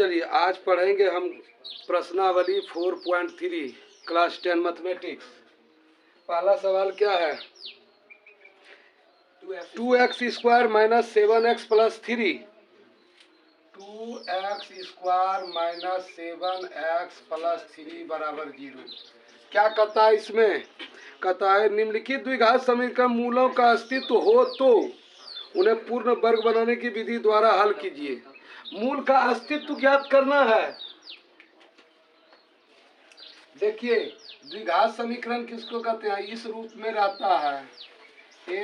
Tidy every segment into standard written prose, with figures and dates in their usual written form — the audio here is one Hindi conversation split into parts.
चलिए आज पढ़ेंगे हम प्रश्नावली 4.3 क्लास 10 मैथमेटिक्स। पहला सवाल क्या है? 2x square minus 7x plus 3। 2x square minus 7x plus 3 बराबर 0। क्या कहता है इसमें? कहता है निम्नलिखित द्विघात समीकरण मूलों का अस्तित्व हो तो उन्हें पूर्ण वर्ग बनाने की विधि द्वारा हल कीजिए। मूल का अस्तित्व ज्ञात करना है। देखिए द्विघात समीकरण किसको कहते हैं? इस रूप में रहता है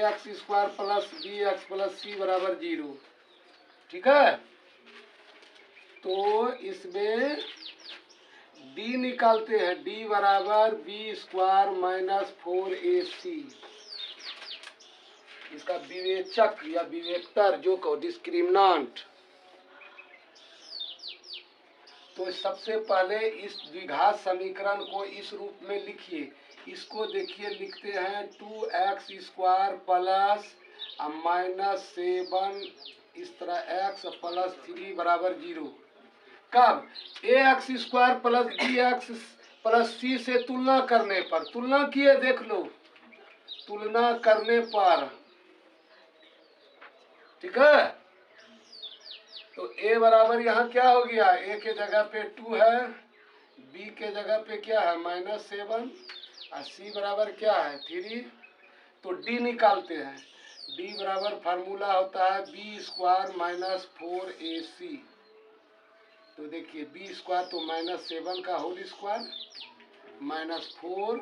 ax square plus bx plus c बराबर 0। ठीक है, तो इसमें d निकालते हैं। d बराबर b स्क्वायर माइनस 4ac। इसका विवेचक या विवेक्टर जो कहो डिस्क्रिमिनेंट। तो सबसे पहले इस द्विघात समीकरण को इस रूप में लिखिए। इसको देखिए, लिखते हैं 2x स्क्वायर प्लस माइनस 7 इस तरह x प्लस 3 बराबर 0। कब? ax square plus bx plus c से तुलना करने पर। तुलना किए, देख लो, तुलना करने पर। ठीक है, तो a बराबर यहाँ क्या हो गया? a के जगह पे 2 है, b के जगह पे क्या है? -7 और c बराबर क्या है? 3। तो d निकालते हैं। d बराबर फार्मूला होता है b स्क्वायर माइनस 4ac। तो देखिए b स्क्वायर तो -7 का होल स्क्वायर माइनस 4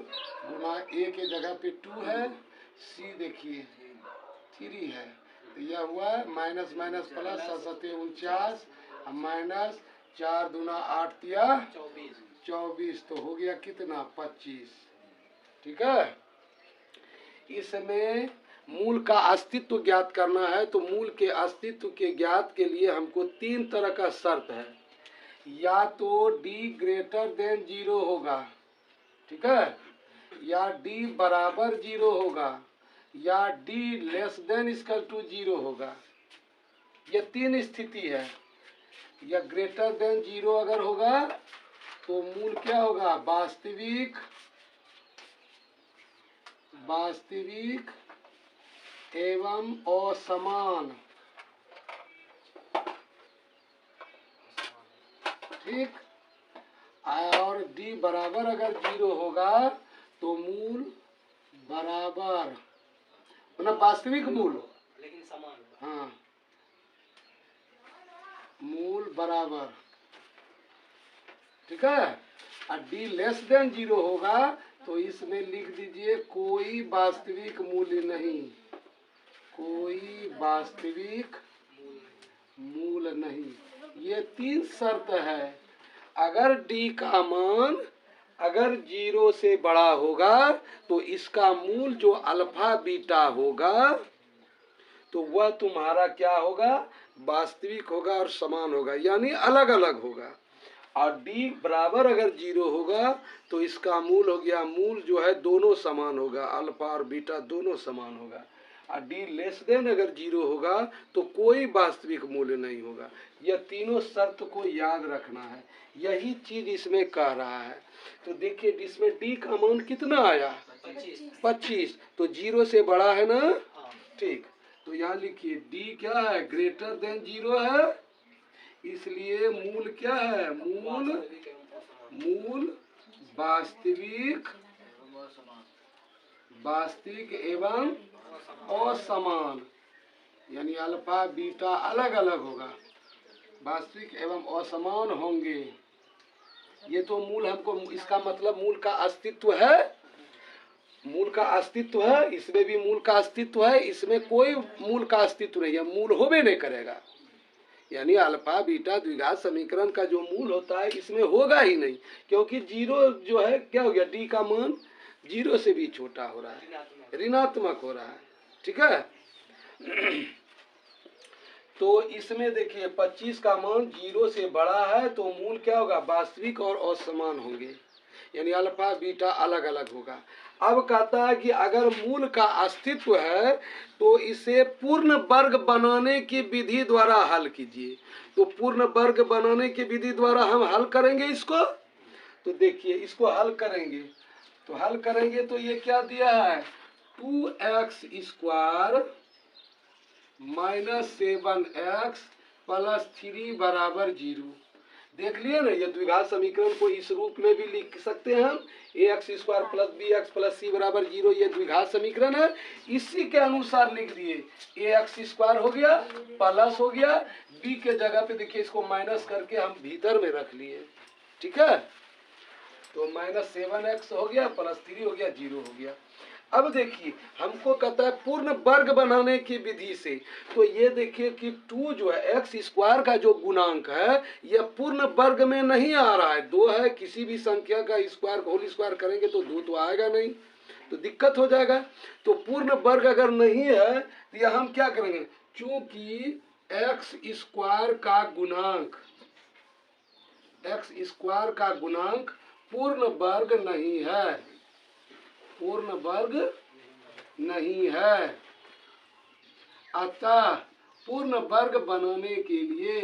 गुना a के जगह पे 2 है, c देखिए 3 है। तो यह हुआ माइनस माइनस प्लस 7 49 माइनस 4 दूना 8 तिया 24। तो हो गया कितना? 25। ठीक है, इसमें मूल का अस्तित्व ज्ञात करना है। तो मूल के अस्तित्व के ज्ञात के लिए हमको 3 तरह का शर्त है। या तो d ग्रेटर देन 0 होगा, ठीक है, या d बराबर 0 होगा, या d less than equal to 0 होगा। ये 3 स्थिति है। या ग्रेटर देन 0 अगर होगा तो मूल क्या होगा? वास्तविक एवं असमान। ठीक, और d बराबर अगर 0 होगा तो मूल बराबर, मतलब वास्तविक मूल, लेकिन समान। हाँ, मूल बराबर। ठीक है, और d लेस देन 0 होगा तो इसमें लिख दीजिए कोई वास्तविक मूल्य नहीं, कोई वास्तविक मूल नहीं। ये 3 शर्त है। अगर d का मान अगर 0 से बड़ा होगा तो इसका मूल जो अल्फा बीटा होगा तो वह तुम्हारा क्या होगा? वास्तविक होगा और समान होगा, यानी अलग अलग होगा। और d बराबर अगर 0 होगा तो इसका मूल हो गया, मूल जो है दोनों समान होगा, अल्फा और बीटा दोनों समान होगा। और d लेस देन अगर 0 होगा तो कोई वास्तविक मूल्य नहीं होगा। यह तीनों शर्त को याद रखना है। यही चीज इसमें कह रहा है। तो देखिए इसमें d का मान कितना आया? 25। तो 0 से बड़ा है ना? ठीक, तो यहाँ लिखिए d क्या है? ग्रेटर देन 0 है, इसलिए मूल क्या है? मूल वास्तविक एवं असमान, यानी अल्फा बीटा अलग अलग होगा, वास्तविक एवं असमान होंगे। ये तो मूल हमको, इसका मतलब मूल का अस्तित्व है। मूल का अस्तित्व है, इसमें भी मूल का अस्तित्व है, इसमें कोई मूल का अस्तित्व नहीं है, मूल होबे नहीं करेगा। यानी अल्फा बीटा द्विघात समीकरण का जो मूल होता है इसमें होगा ही नहीं, क्योंकि 0 जो है क्या हो गया? d का मान 0 से भी छोटा हो रहा है, ऋणात्मक हो रहा है। ठीक है, तो इसमें देखिए 25 का मान 0 से बड़ा है तो मूल क्या होगा? वास्तविक और असमान होंगे। यानी अल्फा बीटा अलग अलग होगा। अब कहता है कि अगर मूल का अस्तित्व है तो इसे पूर्ण वर्ग बनाने की विधि द्वारा हल कीजिए। तो पूर्ण वर्ग बनाने की विधि द्वारा हम हल करेंगे इसको। तो देखिए इसको हल करेंगे, तो हल करेंगे तो ये क्या दिया है, 2x² - 7x + 3 = 0। देख लिए ना, ये द्विघात समीकरण को इस रूप में भी लिख सकते हैं हम, ax² + bx + c = 0। ये द्विघात समीकरण है, इसी के अनुसार लिख दिए। ax² हो गया प्लस हो गया, b के जगह पे देखिए इसको माइनस करके हम भीतर में रख लिए, ठीक है। तो -7x हो गया + 3 हो गया, 0 हो गया। अब देखिए हमको कहता है पूर्ण वर्ग बनाने की विधि से। तो ये देखिए कि 2 जो है x² का जो गुणांक है यह पूर्ण वर्ग में नहीं आ रहा है, 2 है। किसी भी संख्या का स्क्वायर होल स्क्वायर करेंगे तो 2 तो आएगा नहीं, तो दिक्कत हो जाएगा। तो पूर्ण वर्ग अगर नहीं है तो यह हम क्या करेंगे, चूंकि x² का गुणांक पूर्ण वर्ग नहीं है, पूर्ण वर्ग नहीं है, अतः पूर्ण वर्ग बनाने के लिए,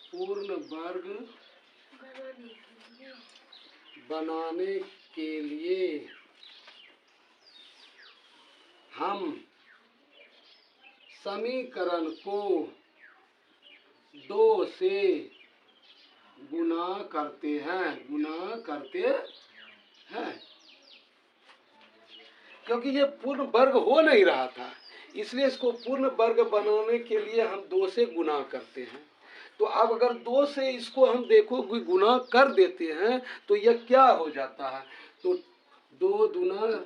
पूर्ण वर्ग बनाने के लिए हम समीकरण को 2 से गुणा करते हैं, क्योंकि ये पूर्ण वर्ग हो नहीं रहा था, इसलिए इसको पूर्ण वर्ग बनाने के लिए हम 2 से गुणा करते हैं। तो अब अगर 2 से इसको हम देखो गुणा कर देते हैं तो यह क्या हो जाता है, तो 2 दूना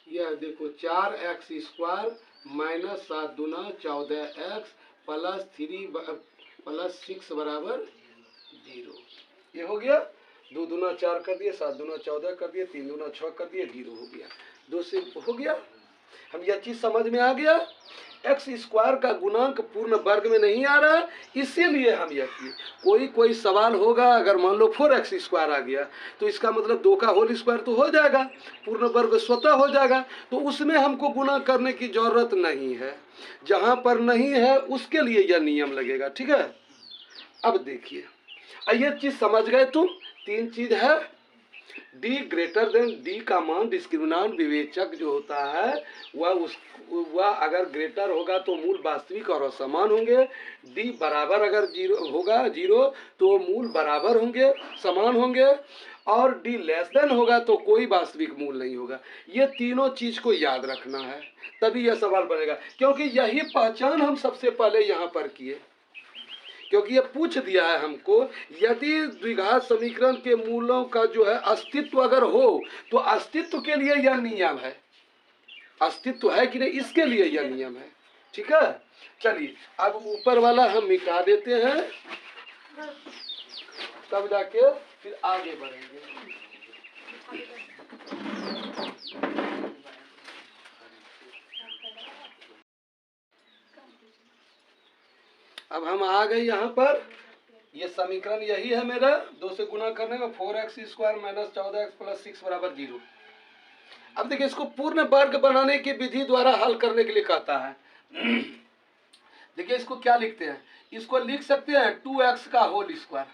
यह देखो 4x² - 7 दूना 14x + 3 + 6 = 0। ये हो गया, 2 दूना 4 कर दिए, 7 दूना 14 कर दिए, 3 दूना 6 कर दिए, 0 हो गया। 2 से हो गया। हम यह चीज समझ में आ गया, x² का गुणांक पूर्ण वर्ग में नहीं आ रहा है, इसीलिए हम यह किए। कोई सवाल होगा, अगर मान लो 4x² आ गया तो इसका मतलब 2 का होल स्क्वायर तो हो जाएगा, पूर्ण वर्ग स्वतः हो जाएगा, तो उसमें हमको गुणा करने की जरूरत नहीं है। जहां पर नहीं है उसके लिए यह नियम लगेगा, ठीक है। अब देखिए ये चीज समझ गए तुम, 3 चीज है। d > d का मान डिस्क्रिमिनांट विवेचक जो होता है वह अगर ग्रेटर होगा तो मूल वास्तविक और असमान होंगे। d बराबर अगर 0 होगा 0 तो मूल बराबर होंगे, समान होंगे, और d < होगा तो कोई वास्तविक मूल नहीं होगा। ये तीनों चीज को याद रखना है, तभी यह सवाल बनेगा, क्योंकि यही पहचान हम सबसे पहले यहाँ पर किए। क्योंकि ये पूछ दिया है हमको, यदि द्विघात समीकरण के मूलों का जो है अस्तित्व अगर हो तो अस्तित्व के लिए यह नियम है, अस्तित्व है कि नहीं इसके लिए यह नियम है, ठीक है। चलिए अब ऊपर वाला हम मिटा देते हैं, तब जाके फिर आगे बढ़ेंगे। अब हम आ गए यहाँ पर, ये समीकरण यही है मेरा, 2 से गुणा करने में 4x² - 14x + 6 = 0। अब देखिए इसको पूर्ण वर्ग बनाने की विधि द्वारा हल करने के लिए कहता है। देखिए इसको क्या लिखते हैं, इसको लिख सकते हैं 2x का होल स्क्वायर।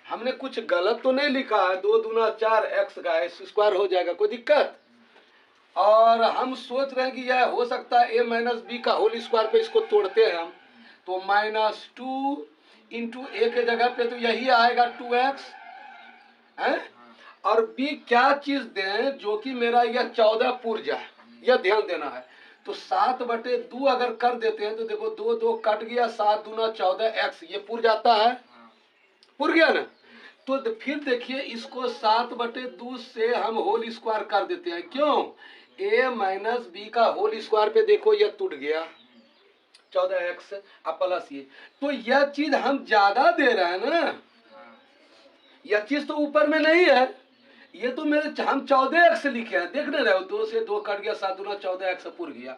हमने कुछ गलत तो नहीं लिखा है, 2 दूना 4x का स्क्वायर हो जाएगा, कोई दिक्कत। और हम सोच रहे हैं कि यह हो सकता है a - b का होल स्क्वायर पे इसको तोड़ते हैं हम, तो -2 × a के जगह पे तो यही आएगा 2x है, और b क्या चीज दें जो कि मेरा यह 14 पुर जाए, यह ध्यान देना है। तो 7/2 अगर कर देते हैं तो देखो 2 2 कट गया, 7 दूना 14x, ये पुर जाता है, पुर गया ना। तो फिर देखिए इसको 7/2 से हम होल स्क्वायर कर देते हैं, क्यों, a - b का होल स्क्वायर पे देखो यह टूट गया 14x प्लस ये, तो यह चीज हम ज्यादा दे रहे हैं ना, यह चीज तो ऊपर में नहीं है, ये तो मेरे हम 14x लिखे हैं, देख नहीं रहे हो, 2 से 2 कट गया, 7 दूना 14x पुर गया,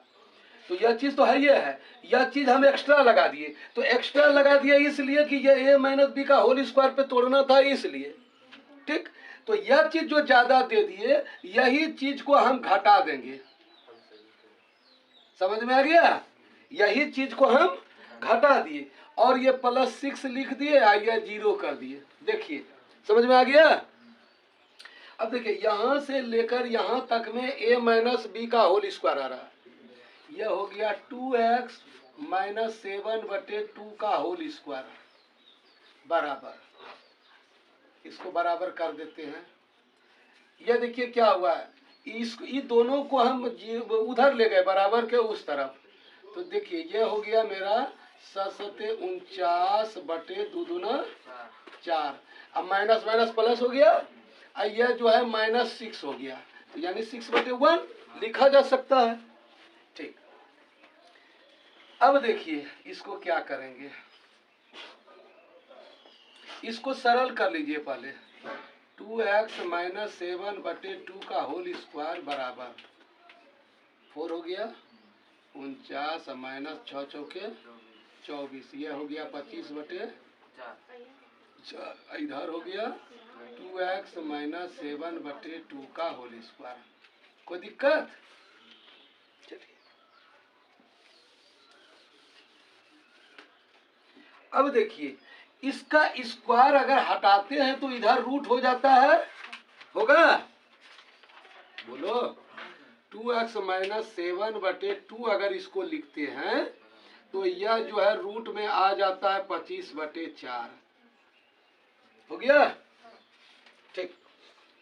तो यह चीज तो है, ये है, यह चीज हम एक्स्ट्रा लगा दिए। तो एक्स्ट्रा लगा दिया इसलिए कि यह a - b का होल स्क्वायर पे तोड़ना था, इसलिए, ठीक। तो यह चीज जो ज्यादा दे दिए यही चीज को हम घटा देंगे। समझ में आ गया? यही चीज को हम घटा दिए और ये +6 लिख दिए, ये 0 कर दिए। देखिए समझ में आ गया? अब देखिए यहां से लेकर यहां तक में a माइनस बी का होल स्क्वायर आ रहा है। यह हो गया 2x माइनस 7/2 का होल स्क्वायर बराबर, इसको बराबर कर देते हैं। यह देखिए क्या हुआ है, इन दोनों को हम उधर ले गए बराबर के उस तरफ, तो देखिए ये हो गया मेरा 7×49 4। अब माइनस माइनस प्लस हो गया, यह जो है -6 हो गया, तो यानी 6/1 लिखा जा सकता है। ठीक, अब देखिए इसको क्या करेंगे, इसको सरल कर लीजिए पहले। 2x माइनस 7/2 का होल स्क्वायर बराबर 4 हो गया, 49 माइनस 6 चौके 24, यह हो गया 25/4। इधर हो गया 2x माइनस 7/2 का होल स्क्वायर। कोई दिक्कत? चलिए अब देखिए इसका स्क्वायर अगर हटाते हैं तो इधर रूट हो जाता है, होगा? बोलो 2x माइनस 7/2 अगर इसको लिखते हैं तो यह जो है रूट में आ जाता है 25/4। हो गया? ठीक,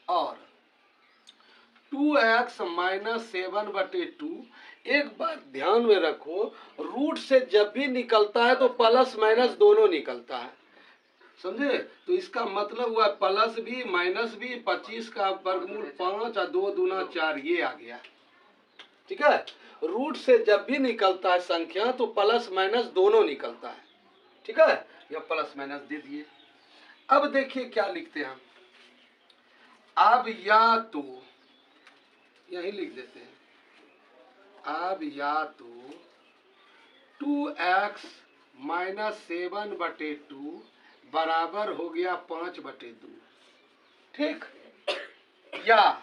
और 2x माइनस 7/2, एक बात ध्यान में रखो, रूट से जब भी निकलता है तो प्लस माइनस दोनों निकलता है, समझे? तो इसका मतलब हुआ प्लस भी माइनस भी, 25 का वर्गमूल 5 और 2 दूना 4, ये आ गया। ठीक है, रूट से जब भी निकलता है संख्या तो प्लस माइनस दोनों निकलता है। ठीक है, यह प्लस माइनस दे दिए। अब देखिए क्या लिखते हैं हम, अब या तो यही लिख देते हैं, अब या तो 2x माइनस 7/2 बराबर हो गया 5/2, ठीक, या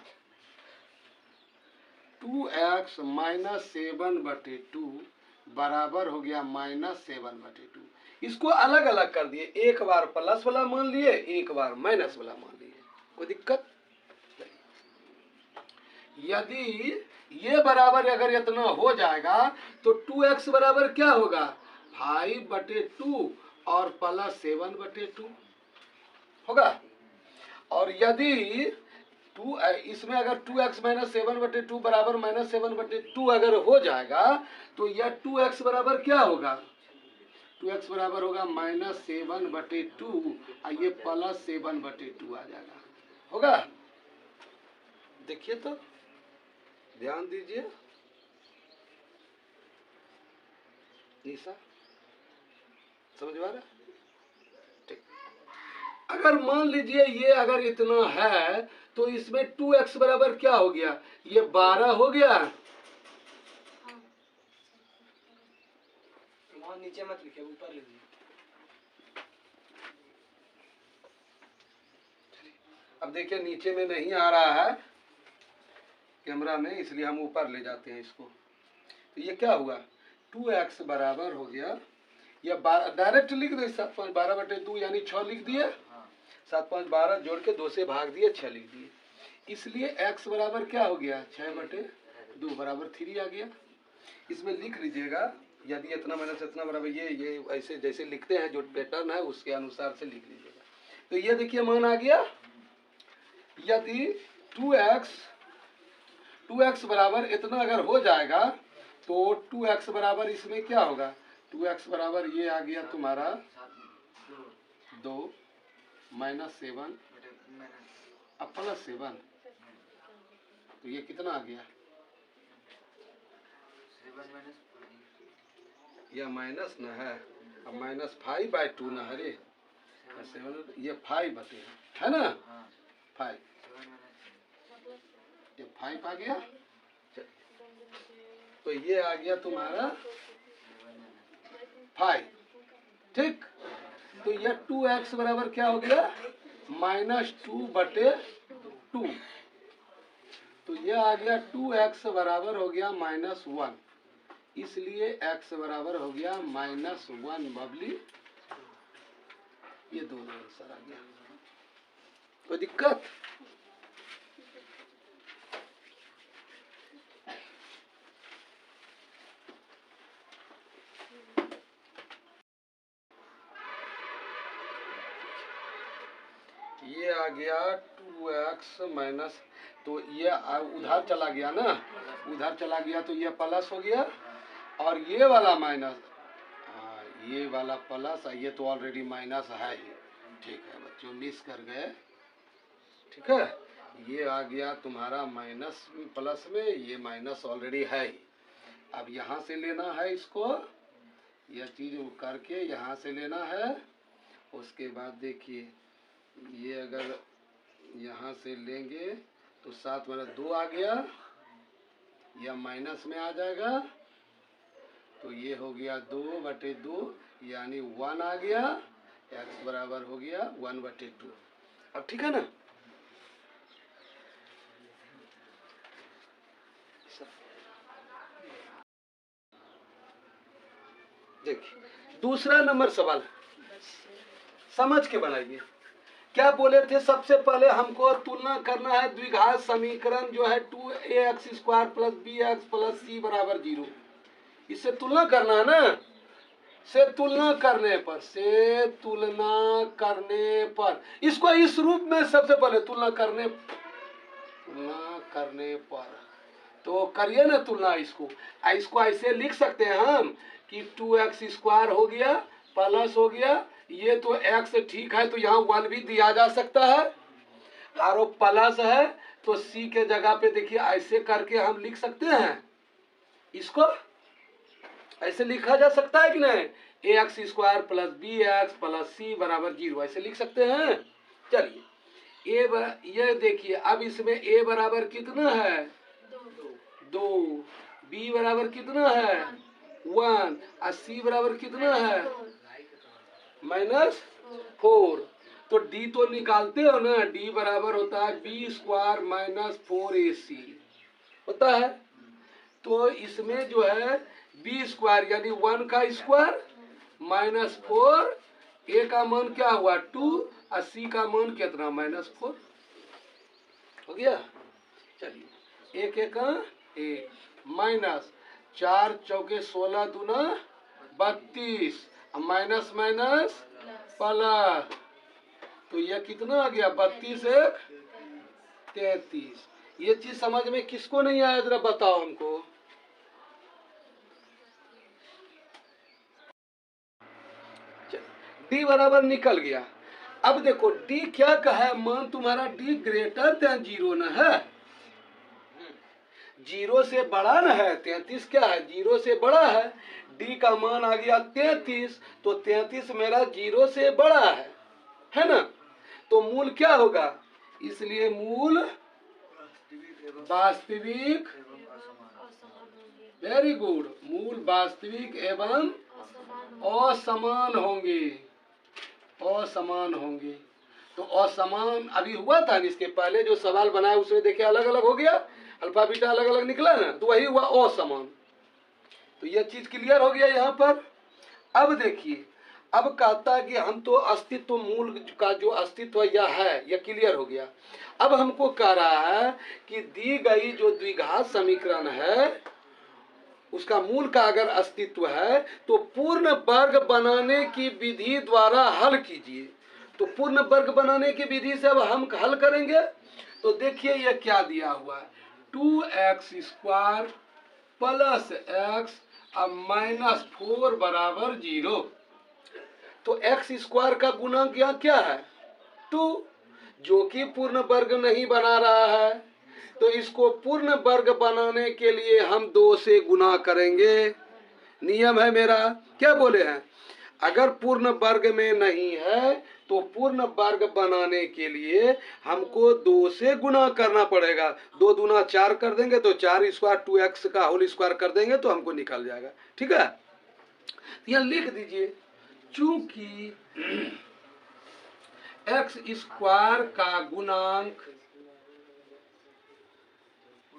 2x माइनस 7/2 बराबर हो गया -7/2। इसको अलग अलग कर दिए, एक बार प्लस वाला मान लिए, एक बार माइनस वाला मान लिए। कोई दिक्कत? यदि ये बराबर अगर इतना हो जाएगा तो 2x बराबर क्या होगा, 5/2 और प्लस 7/2 होगा। और यदि इसमें अगर 2x माइनस 7/2 बराबर -7/2 अगर हो जाएगा तो यह 2x बराबर क्या होगा, 2x बराबर होगा -7/2 और ये +7/2 आ जाएगा, होगा? देखिए तो ध्यान दीजिए, निशा समझ में आ रहा? ठीक, अगर मान लीजिए ये अगर इतना है तो इसमें 2x बराबर क्या हो गया, ये 12 हो गया। नीचे मत लिखिए, ऊपर लिखिए। अब देखिए नीचे में नहीं आ रहा है कैमरा में, इसलिए हम ऊपर ले जाते हैं इसको। तो ये क्या हुआ, 2x बराबर हो गया, ये डायरेक्ट लिख दो, 7×5 12/2 यानी 6 लिख दिए, 7×5 12 जोड़ के 2 से भाग दिए, 6 लिख दिए। इसलिए x बराबर क्या हो गया, 6/2 बराबर 3 आ गया। इसमें लिख लीजिएगा, यदि इतना माइनस इतना बराबर, ये ऐसे जैसे लिखते हैं जो पैटर्न है उसके अनुसार से लिख लीजिएगा। तो ये देखिए मान आ गया। यदि 2x बराबर इतना अगर हो जाएगा तो 2x बराबर इसमें क्या होगा, 2x बराबर ये आ गया तुम्हारा 2 -7 अब +7, तो ये कितना आ गया, यह माइनस न है, अब -5/2 न है रे, 7 ये 5 है ना, 5, ये 5 आ गया। तो ये आ गया तुम्हारा 5, ठीक। तो यह 2x बराबर क्या हो गया, -2/2 2, तो यह आ गया 2x बराबर हो गया -1, इसलिए x बराबर हो गया -1 बबली। ये दोनों आंसर आ गया। कोई दिक्कत? ये आ गया 2x माइनस, तो ये उधर चला गया ना, उधर चला गया तो ये प्लस हो गया, और ये वाला माइनस, हाँ ये वाला प्लस, ये तो ऑलरेडी माइनस है ही। ठीक है बच्चों, मिस कर गए। ठीक है, ये आ गया तुम्हारा माइनस प्लस में, ये माइनस ऑलरेडी है ही। अब यहाँ से लेना है इसको, यह चीज़ करके यहाँ से लेना है। उसके बाद देखिए, ये अगर यहाँ से लेंगे तो 7 में 2 आ गया, यह माइनस में आ जाएगा, तो ये हो गया 2/2, यानी 1 आ गया। x बराबर हो गया 1/2। अब ठीक है ना? देखिए दूसरा नंबर सवाल समझ के बनाइए। क्या बोले थे? सबसे पहले हमको तुलना करना है द्विघात समीकरण जो है 2ax² + bx + c बराबर 0। इससे तुलना करना है ना। से तुलना करने पर इसको इस रूप में सबसे पहले तुलना करने पर तो करिए ना तुलना। इसको ऐसे लिख सकते हैं हम कि 2x² हो गया प्लस हो गया, ये तो x ठीक है, तो यहाँ 1 भी दिया जा सकता है, और प्लस है तो c के जगह पे देखिए ऐसे करके हम लिख सकते हैं। इसको ऐसे लिखा जा सकता है कि नहीं? ax² + bx + c बराबर 0, ऐसे लिख सकते हैं। चलिए ये देखिए, अब इसमें a बराबर कितना है? 2, b बराबर कितना है? 1, और c बराबर कितना है? -4। तो d तो निकालते हो ना, d बराबर होता है b² - 4ac होता है। तो इसमें जो है b² यानी 1 का स्क्वायर -4, a का मान क्या हुआ 2, और c का मान कितना -4 हो गया। चलिए 1 1 1 -4 चौके 16 दूना 32, माइनस माइनस प्लस, तो यह कितना आ गया 32 1 33। ये चीज समझ में किसको नहीं आया जरा बताओ हमको। d बराबर निकल गया। अब देखो d क्या कहा, मान तुम्हारा d > 0 न है, 0 से बड़ा न है। 33 क्या है? 0 से बड़ा है। d का मान आ गया 33, तो 33 मेरा 0 से बड़ा है ना? तो मूल क्या होगा? इसलिए मूल वास्तविक, वेरी गुड, मूल वास्तविक एवं असमान होंगे। असमान होंगे। तो असमान अभी हुआ था, इसके पहले जो सवाल बनाया उसमें देखिए अलग अलग हो गया, अल्फा बीटा अलग अलग निकला ना, तो वही हुआ असमान। तो यह चीज क्लियर हो गया यहाँ पर। अब देखिए, अब कहता है कि हम तो अस्तित्व मूल का जो अस्तित्व यह है, यह क्लियर हो गया। अब हमको कह रहा है कि दी गई जो द्विघात समीकरण है उसका मूल का अगर अस्तित्व है तो पूर्ण वर्ग बनाने की विधि द्वारा हल कीजिए। तो पूर्ण वर्ग बनाने की विधि से अब हम हल करेंगे। तो देखिए ये क्या दिया हुआ है, 2x² + x -4 बराबर 0। तो x² का गुणांक यहाँ क्या है? 2, जो कि पूर्ण वर्ग नहीं बना रहा है। तो इसको पूर्ण वर्ग बनाने के लिए हम 2 से गुना करेंगे। नियम है मेरा, क्या बोले हैं? अगर पूर्ण वर्ग में नहीं है तो पूर्ण वर्ग बनाने के लिए हमको 2 से गुना करना पड़ेगा। 2 दूना 4 कर देंगे तो 4² 2x का होल स्क्वायर कर देंगे तो हमको निकल जाएगा। ठीक है, यह लिख दीजिए, चूंकि x² का गुणांक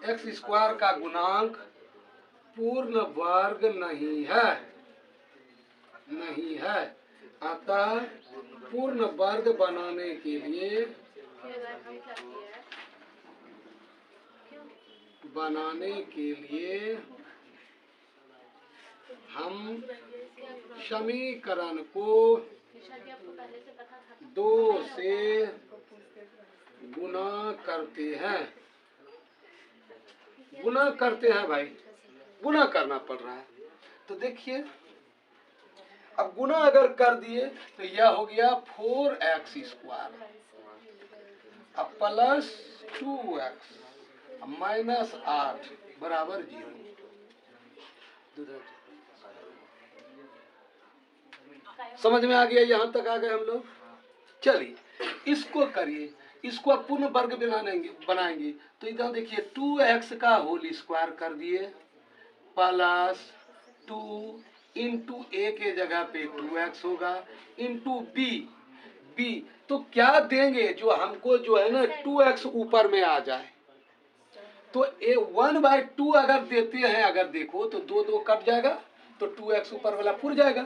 एक्स स्क्वायर का गुणांक पूर्ण वर्ग नहीं है, नहीं है। अतः पूर्ण वर्ग बनाने के लिए हम समीकरण को 2 से गुना करते हैं। गुना करते हैं भाई, गुना करना पड़ रहा है। तो देखिए, अब गुना अगर कर दिए तो यह हो गया 4x स्क्वायर अब प्लस 2x माइनस 8 बराबर 0। समझ में आ गया? यहाँ तक आ गए हम लोग। चलिए इसको करिए, इसको अब पूर्ण वर्ग बनाएंगे तो इधर देखिए 2x का होल स्क्वायर कर दिए प्लस 2 इंटू ए के जगह पे 2x होगा इंटू बी तो क्या देंगे जो हमको जो है ना 2x ऊपर में आ जाए तो ए 1/2 अगर देते हैं, अगर देखो तो 2 कट जाएगा तो 2x ऊपर वाला पुर जाएगा।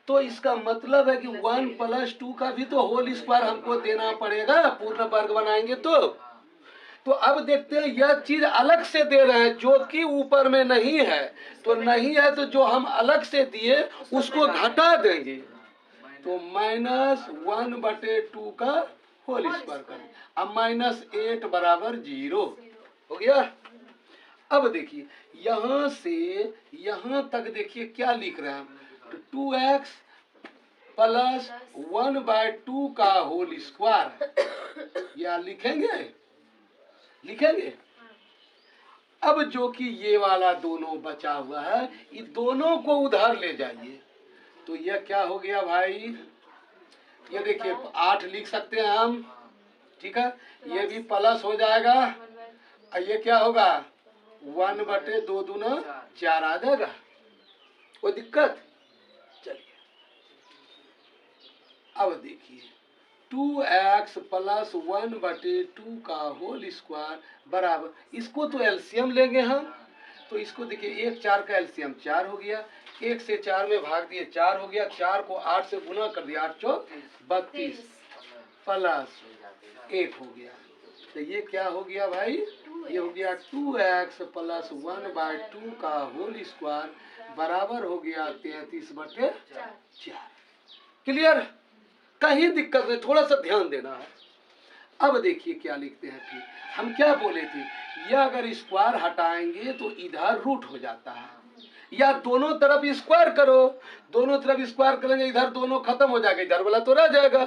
तो इसका मतलब है कि 1 + 2 का भी तो होल स्क्वायर हमको देना पड़ेगा पूर्ण वर्ग बनाएंगे तो अब देखते हैं यह चीज अलग से दे रहे हैं जो कि ऊपर में नहीं है, तो नहीं है तो जो हम अलग से दिए उसको घटा देंगे तो -1/2 का होल स्क्वायर कर, अब -8 बराबर 0 हो गया। अब देखिए यहां से यहां तक देखिए क्या लिख रहे हैं, तो 2x + 1/2 का होल स्क्वायर या लिखेंगे। अब जो कि ये वाला दोनों बचा हुआ है, ये दोनों को उधर ले जाइए तो यह क्या हो गया भाई, ये देखिए 8 लिख सकते हैं हम, ठीक है। ये भी प्लस हो जाएगा और ये क्या होगा 1/2 दूना 4 आ जाएगा, कोई दिक्कत? चलिए अब देखिए 2x + 1/2 का होल स्क्वायर बराबर, इसको तो एलसीएम लेंगे हम, तो इसको देखिए 1 4 का एलसीएम 4 हो गया, 1 से 4 में भाग दिए 4 हो गया, 4 को 8 से गुना कर दिया 8 चौक 32 प्लस 1 हो गया, तो ये क्या हो गया भाई, ये हो गया 2x + 1/2 का होल स्क्वायर बराबर हो गया 33/4। क्लियर? कहीं दिक्कत नहीं, थोड़ा सा ध्यान देना है। अब देखिए क्या लिखते हैं, फिर हम क्या बोले थे, यह अगर स्क्वायर हटाएंगे तो इधर रूट हो जाता है, या दोनों तरफ स्क्वायर करो, दोनों तरफ स्क्वायर करेंगे इधर दोनों खत्म हो जाएगा, इधर वाला तो रह जाएगा,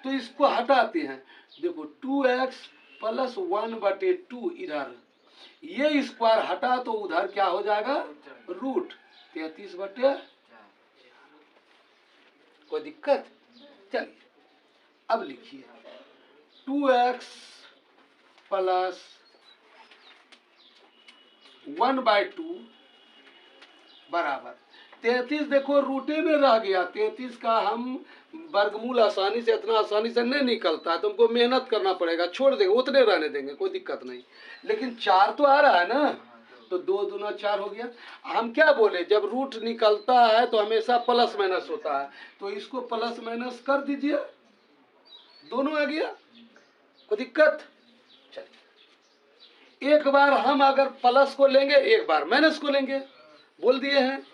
तो इसको हटाते हैं। देखो 2x + 1/2 इधर, ये स्क्वायर हटा तो उधर क्या हो जाएगा रूट 33/4। कोई दिक्कत? चलिए अब लिखिए 2x + 1/2 बराबर 33। देखो रूटे में रह गया 33 का, हम वर्गमूल आसानी से इतना आसानी से नहीं निकलता है, तुमको मेहनत करना पड़ेगा, छोड़ देंगे उतने रहने देंगे, कोई दिक्कत नहीं, लेकिन 4 तो आ रहा है ना, तो 2 दूना 4 हो गया। हम क्या बोले, जब रूट निकलता है तो हमेशा प्लस माइनस होता है, तो इसको प्लस माइनस कर दीजिए, दोनों आ गया, कोई दिक्कत? चलिए एक बार हम अगर प्लस को लेंगे एक बार माइनस को लेंगे, बोल दिए हैं,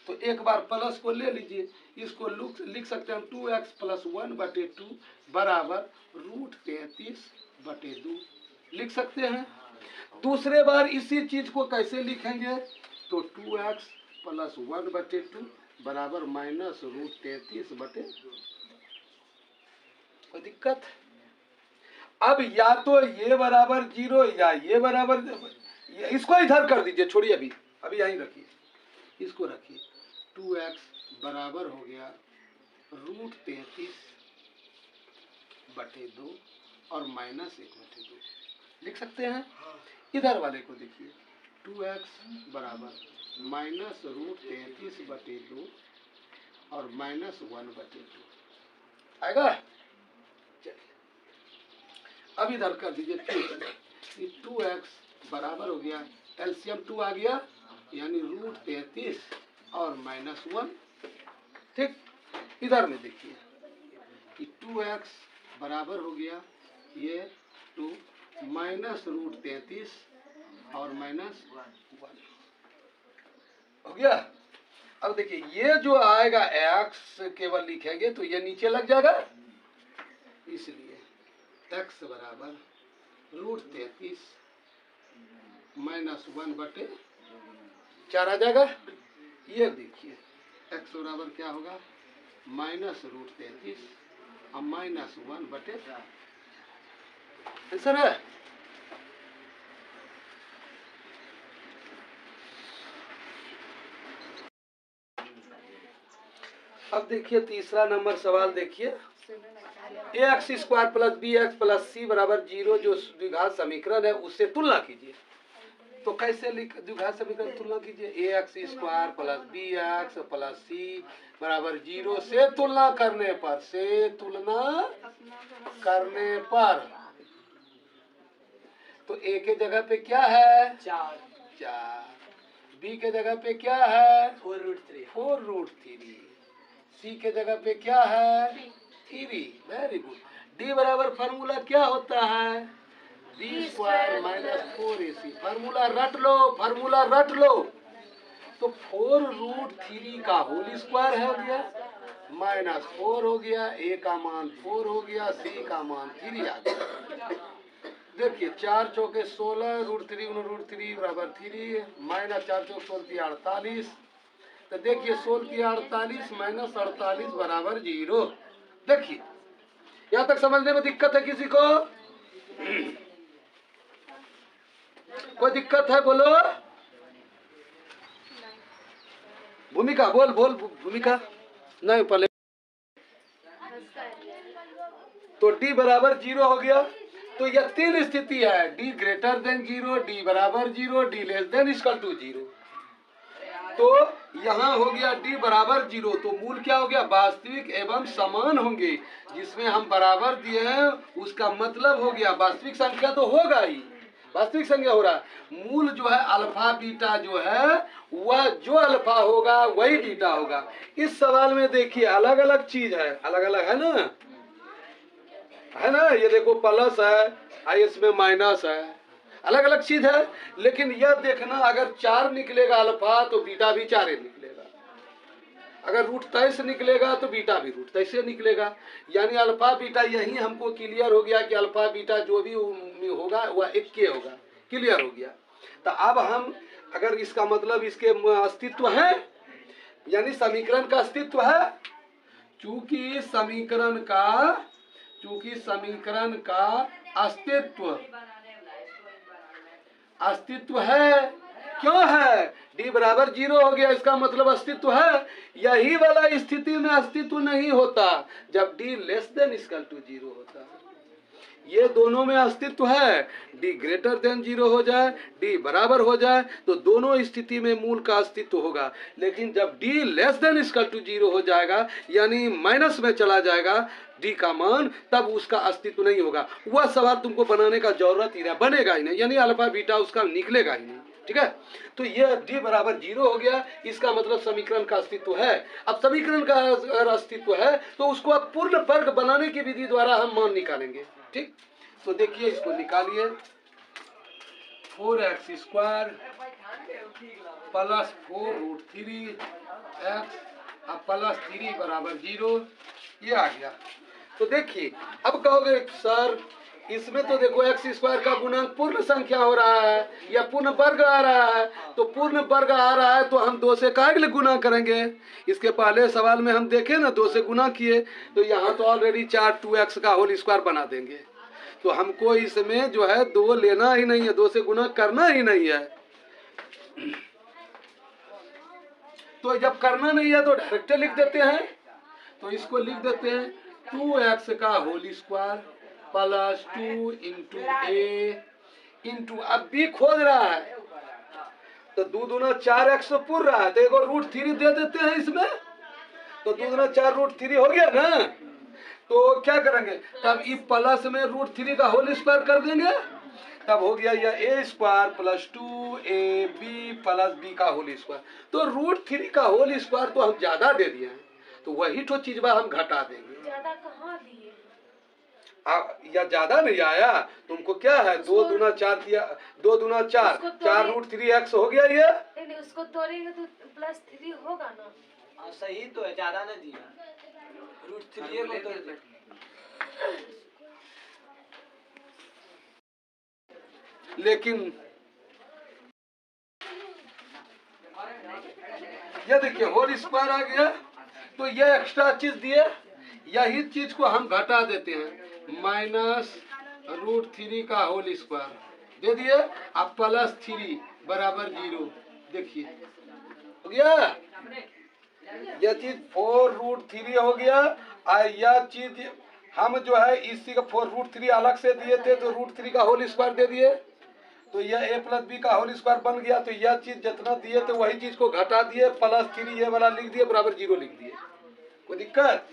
तो एक बार प्लस को ले लीजिए, इसको लिख सकते हैं 2x + 1/2 बराबर √33/2 लिख सकते हैं। दूसरे बार इसी चीज को कैसे लिखेंगे, तो 2x + 1/2 बराबर -√33/2। कोई दिक्कत? अब या तो ये बराबर 0 या ये बराबर, इसको इधर कर दीजिए, छोड़िए अभी यहीं रखिए, इसको रखिए 2x बराबर हो गया √33/2 और -1/2 लिख सकते हैं। इधर वाले को देखिए 2x बराबर -√33/2 और -1/2 आएगा। चलिए अब इधर कर दीजिए 2x बराबर हो गया, एलसीएम 2 आ गया, यानी √33 और -1। ठीक, इधर में देखिए कि 2x बराबर हो गया ये 2 -√33 और -1 हो गया। अब देखिए ये जो आएगा x केवल लिखेंगे तो ये नीचे लग जाएगा, इसलिए x बराबर √33 -1/4 आ जाएगा। ये देखिए x बराबर क्या होगा, -√33 और -1/4 आंसर है। अब देखिए तीसरा नंबर सवाल देखिए, ax² + bx + c बराबर 0 जो द्विघात समीकरण है उससे तुलना कीजिए। तो कैसे द्विघात समीकरण तुलना कीजिए, ax² + bx + c बराबर 0 से तुलना करने पर तो a के जगह पे क्या है 4, 4, b के जगह पे क्या है 4√3, c के जगह पे क्या है 3। Very good. d बराबर फार्मूला क्या होता है, b² - 4ac। फार्मूला रट लो। तो 4√3 का होल स्क्वायर हो गया, -4 हो गया, a का मान 4 हो गया, c का मान 3 आ गया। देखिए 4 चौके 16, √3 √3 बराबर 3, -4 चौक 16 48। तो देखिए 16 48 -48 बराबर 0। देखिए यहाँ तक समझने में दिक्कत है किसी को, कोई दिक्कत है बोलो, भूमिका बोल भूमिका नहीं पहले। तो d बराबर 0 हो गया। तो यह 3 स्थिति है, d ग्रेटर देन 0, d बराबर 0, d less than equal to 0। तो यहाँ हो गया d बराबर 0, तो मूल क्या हो गया, वास्तविक एवं समान होंगे। जिसमें हम बराबर दिए हैं उसका मतलब हो गया वास्तविक संख्या तो होगा ही, वास्तविक संख्या हो रहा। मूल जो है अल्फा बीटा जो है वह जो अल्फा होगा वही बीटा होगा। इस सवाल में देखिए अलग अलग चीज है, अलग अलग है ना, ये देखो प्लस है और इसमें माइनस है, अलग अलग चीज है। लेकिन यह देखना अगर 4 निकलेगा अल्फा तो बीटा भी 4 निकलेगा, अगर √23 निकलेगा तो बीटा भी √23 निकलेगा। यानी अल्फा बीटा यही हमको क्लियर हो गया कि अल्फा बीटा जो भी होगा वह एक के होगा, क्लियर हो गया। तो अब हम अगर इसका मतलब इसके अस्तित्व है, यानी समीकरण का अस्तित्व है, चूंकि समीकरण का अस्तित्व है। क्यों है, d बराबर 0 हो गया, इसका मतलब अस्तित्व है। यही वाला स्थिति में अस्तित्व नहीं होता जब d less than equal to 0 होता। ये दोनों में अस्तित्व है, d ग्रेटर देन 0 हो जाए, d बराबर हो जाए तो दोनों स्थिति में मूल का अस्तित्व होगा। लेकिन जब d less than equal to 0 हो जाएगा, यानी माइनस में चला जाएगा d का मान, तब उसका अस्तित्व नहीं होगा। वह सवाल तुमको बनाने का जरूरत ही नहीं, बनेगा ही नहीं, यानी अल्फा बीटा उसका निकलेगा ही नहीं। ठीक है, तो यह d बराबर 0 हो गया, इसका मतलब समीकरण का अस्तित्व है। अब समीकरण का अगर अस्तित्व है तो उसको अब पूर्ण वर्ग बनाने की विधि द्वारा हम मान निकालेंगे। ठीक, तो देखिए इसको निकालिए, 4x² + 4√3x + 3 बराबर 0, ये आ गया। तो देखिए अब कहोगे सर इसमें तो देखो x² का गुणांक पूर्ण संख्या हो रहा है या पूर्ण वर्ग आ रहा है, तो पूर्ण वर्ग आ रहा है तो हम 2 से काहे के लिए गुना करेंगे। इसके पहले सवाल में हम देखे ना 2 से गुना किए, तो यहाँ तो ऑलरेडी 2x का होल स्क्वायर बना देंगे। तो हमको इसमें जो है 2 लेना ही नहीं है, 2 से गुना करना ही नहीं है। तो जब करना नहीं है तो डायरेक्ट लिख देते हैं, तो इसको लिख देते हैं 2x का होल स्क्वायर + 2 × a इंटू, अब b खोज रहा है तो 2 दूना 4x तो पूर रहा है, तो एगो √3 दे देते हैं इसमें, तो 2 दूना 4 √3 हो गया ना। तो क्या करेंगे, तब ई प्लस में √3 का होल स्क्वायर कर देंगे, तब हो गया यह a² + 2ab + b का होल स्क्वायर। तो √3 का होल स्क्वायर तो हम ज्यादा दे दिए हैं, तो वही तो चीज हम घटा देंगे। ज्यादा कहाँ दिए? या ज्यादा नहीं आया तुमको, क्या है 2 दूना 4 दिया, 2 दूना 4, 4 √3x हो गया ये। नहीं, उसको तोड़ेंगे तो +3 होगा ना। सही तो है, ज्यादा ना दिया, √3 को तोड़ दे। लेकिन ये देखिए होल स्क्वायर आ गया, तो ये एक्स्ट्रा चीज दिए, यही चीज को हम घटा देते हैं, -√3 का होल स्क्वायर दे दिए, अब +3 बराबर 0। देखिए हो गया, यह चीज 4√3 हो गया, और यह चीज हम जो है इसी का 4√3 अलग से दिए थे, तो √3 का होल स्क्वायर दे दिए, तो यह a + b का होल स्क्वायर बन गया। तो यह चीज जितना दिए थे वही चीज को घटा दिए, +3 ये वाला लिख दिए बराबर 0 लिख दिए। कोई दिक्कत?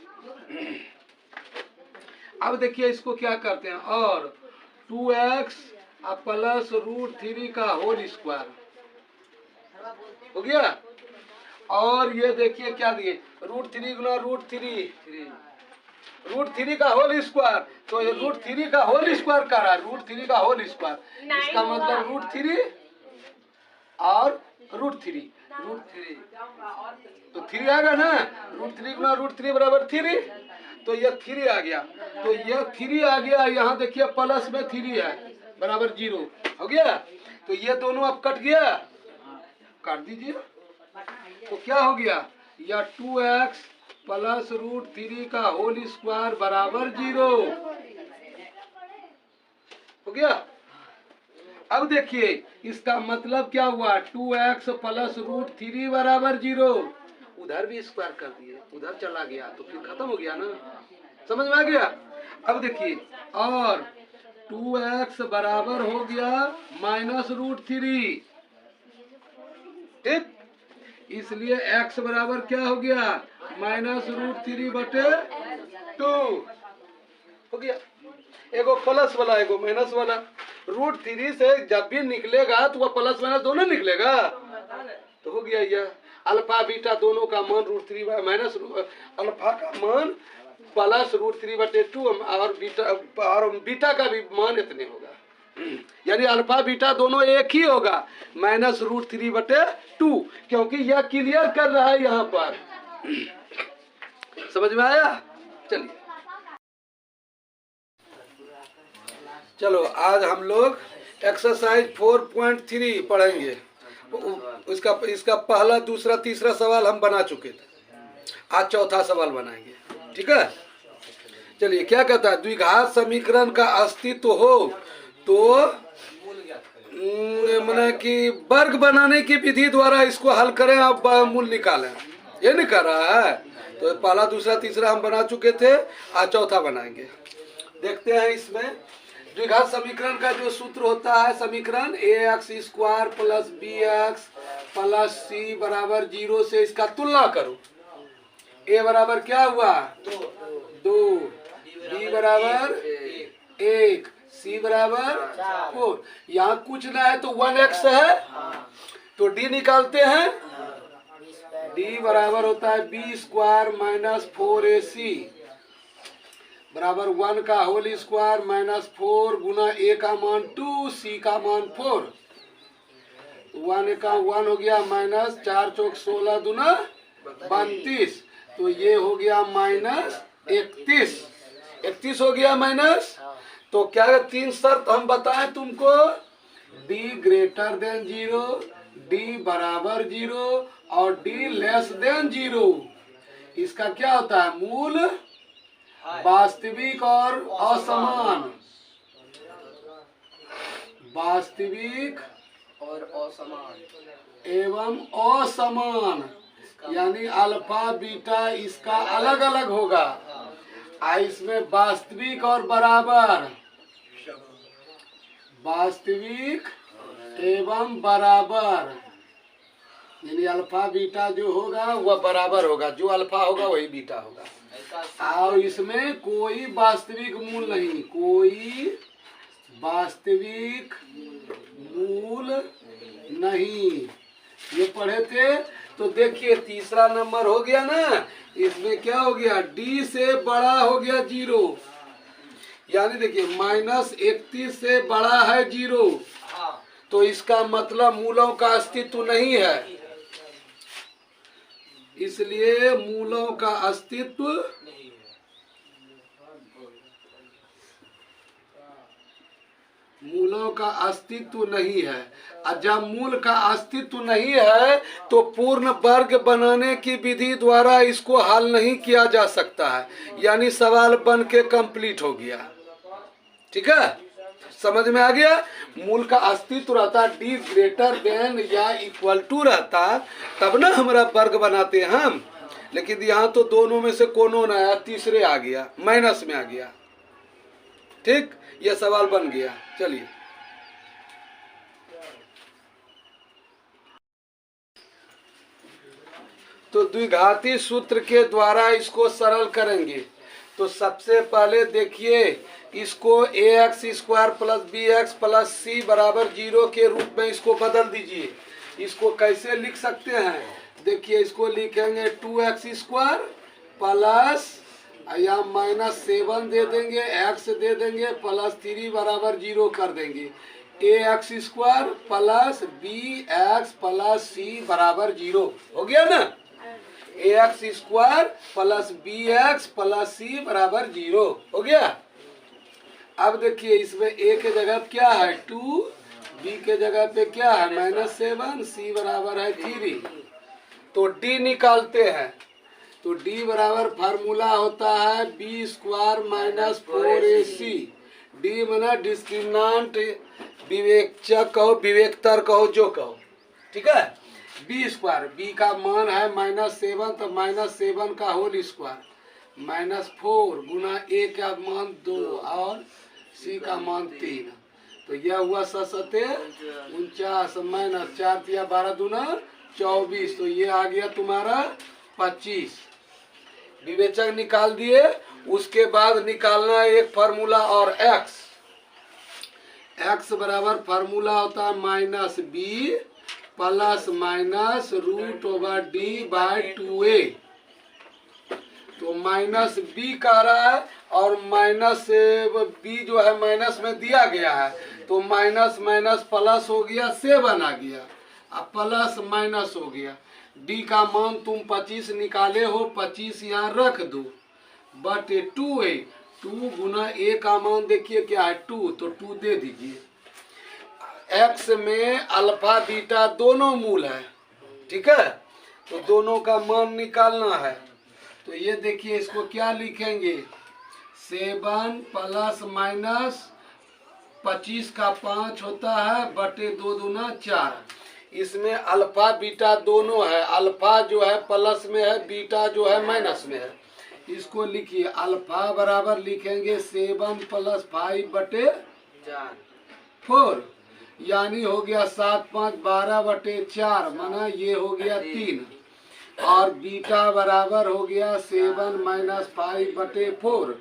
अब देखिए इसको क्या करते हैं, और 2x + √3 का होल स्क्वायर हो गया, और ये देखिए क्या दिए, √3 गुना √3 का होल स्क्वायर, तो ये √3 का होल स्क्वायर कर रहा है, √3 का होल स्क्वायर, इसका मतलब √3 और √3 तो 3 आ गया ना, √3 गुना √3 बराबर 3, तो ये 3 आ गया, तो ये 3 आ गया, यहाँ देखिए प्लस में 3 है बराबर 0 हो गया, तो ये दोनों अब कट गया, काट दीजिए, तो क्या हो गया, या 2x + √3 का होल स्क्वायर बराबर 0 हो गया। अब देखिए इसका मतलब क्या हुआ, 2x + √3 बराबर 0, उधर भी स्क्वायर कर दिए, उधर चला गया, तो फिर खत्म हो गया ना, समझ में आ गया। अब देखिए, और 2x बराबर हो गया -√3, ठीक, इसलिए x बराबर क्या हो गया, -√3/2 हो गया, एगो प्लस वाला एगो माइनस वाला, √3 से जब भी निकलेगा तो वह प्लस माइनस दोनों निकलेगा, तो हो गया यह अल्फा बीटा दोनों का मान √3 माइनस अल्फा का मान +√3/2 और बीटा का भी मान इतने होगा, यानी अल्फा बीटा दोनों एक ही होगा, -√3/2, क्योंकि यह क्लियर कर रहा है यहाँ पर। समझ में आया? चलिए चलो आज हम लोग एक्सरसाइज 4.3 पढ़ेंगे। इसका पहला दूसरा तीसरा सवाल हम बना चुके थे, आज चौथा सवाल बनाएंगे, ठीक है। चलिए क्या कहता है, द्विघात समीकरण का अस्तित्व हो तो माने कि वर्ग बनाने की विधि द्वारा इसको हल करें, अब मूल निकालें, ये नहीं कर रहा है। तो पहला दूसरा तीसरा हम बना चुके थे, आज चौथा बनाएंगे। देखते हैं इसमें द्विघात समीकरण का जो सूत्र होता है, समीकरण ax² + bx + c बराबर 0 से इसका तुलना करो। a बराबर क्या हुआ, 2, b बराबर 1, c बराबर 4, यहाँ कुछ ना है तो 1x है, तो d निकालते हैं, d बराबर होता है b² - 4ac बराबर 1 का होल स्क्वायर -4 गुना a का मान 2, c का मान 4, 1 का 1 हो गया, -4 चौक 16 दूना 32, तो ये हो गया -31 हो गया माइनस। तो क्या 3 शर्त हम बताएं तुमको, d > 0, d बराबर 0 और d <0। इसका क्या होता है, मूल वास्तविक और असमान, वास्तविक और असमान एवं असमान, यानी अल्फा बीटा इसका अलग अलग होगा, इसमें वास्तविक और बराबर, वास्तविक एवं बराबर, यानी अल्फा बीटा जो होगा वह बराबर होगा, जो अल्फा होगा वही बीटा होगा। और इसमें कोई वास्तविक मूल नहीं, कोई वास्तविक मूल नहीं, ये पढ़े थे। तो देखिए तीसरा नंबर हो गया ना, इसमें क्या हो गया, डी से बड़ा हो गया 0, यानी देखिए -31 से बड़ा है 0, तो इसका मतलब मूलों का अस्तित्व नहीं है, इसलिए मूलों का अस्तित्व नहीं है। और जब मूल का अस्तित्व नहीं है तो पूर्ण वर्ग बनाने की विधि द्वारा इसको हल नहीं किया जा सकता है, यानी सवाल बन के कंप्लीट हो गया। ठीक है, समझ में आ गया। मूल का अस्तित्व रहता, डी ग्रेटर देन या इक्वल टू रहता, तब ना हमारा वर्ग बनाते हैं हम, लेकिन यहाँ तो दोनों में से कोनो ना आया, तीसरे आ गया, माइनस में आ गया। ठीक, यह सवाल बन गया। चलिए तो द्विघाती सूत्र के द्वारा इसको सरल करेंगे। तो सबसे पहले देखिए, इसको ax² plus bx plus c बराबर 0 के रूप में इसको बदल दीजिए। इसको कैसे लिख सकते हैं, देखिए इसको लिखेंगे 2x² प्लस या -7 दे देंगे, x दे देंगे, प्लस 3 बराबर 0 कर देंगे। ax² plus bx plus c बराबर 0 हो गया ना। ax² plus bx plus c बराबर 0 हो गया। अब देखिए इसमें a के जगह क्या है 2, b के जगह पे क्या है -7, c बराबर है 3। तो d निकालते हैं। तो d बराबर फार्मूला होता है b² माइनस 4ac। d मना डिस्क्रिमिनेंट, विवेचक कहो, विवेकतर कहो, जो कहो। ठीक है, b², b का मान है -7, तो -7 का होल स्क्वायर -4 गुना a का मान 2 और c का मान 3। तो यह हुआ 49 माइनस 4 या 12 दूना 24, तो ये आ गया तुम्हारा 25। विवेचक निकाल दिए। उसके बाद निकालना है एक फार्मूला और x बराबर फार्मूला होता है -b प्लस माइनस √d/2a। तो -b कह रहा है और -b जो है माइनस में दिया गया है, तो माइनस माइनस प्लस हो गया, 7 आ गया, अब प्लस माइनस हो गया। d का मान तुम 25 निकाले हो, 25 यहाँ रख दो, बटे 2 है, 2 गुना a का मान देखिए क्या है 2, तो 2 दे दीजिए। x में अल्फा बीटा दोनों मूल है, ठीक है, तो दोनों का मान निकालना है। तो ये देखिए इसको क्या लिखेंगे, 7 प्लस माइनस 25 का 5 होता है, बटे 2 दूना 4। इसमें अल्फा बीटा दोनों है, अल्फा जो है प्लस में है, बीटा जो है माइनस में है। इसको लिखिए, अल्फा बराबर लिखेंगे 7 प्लस 5 बटे 4, यानी हो गया 7 5 12 बटे 4, माना ये हो गया 3। और बीटा बराबर हो गया 7 माइनस 5 बटे 4,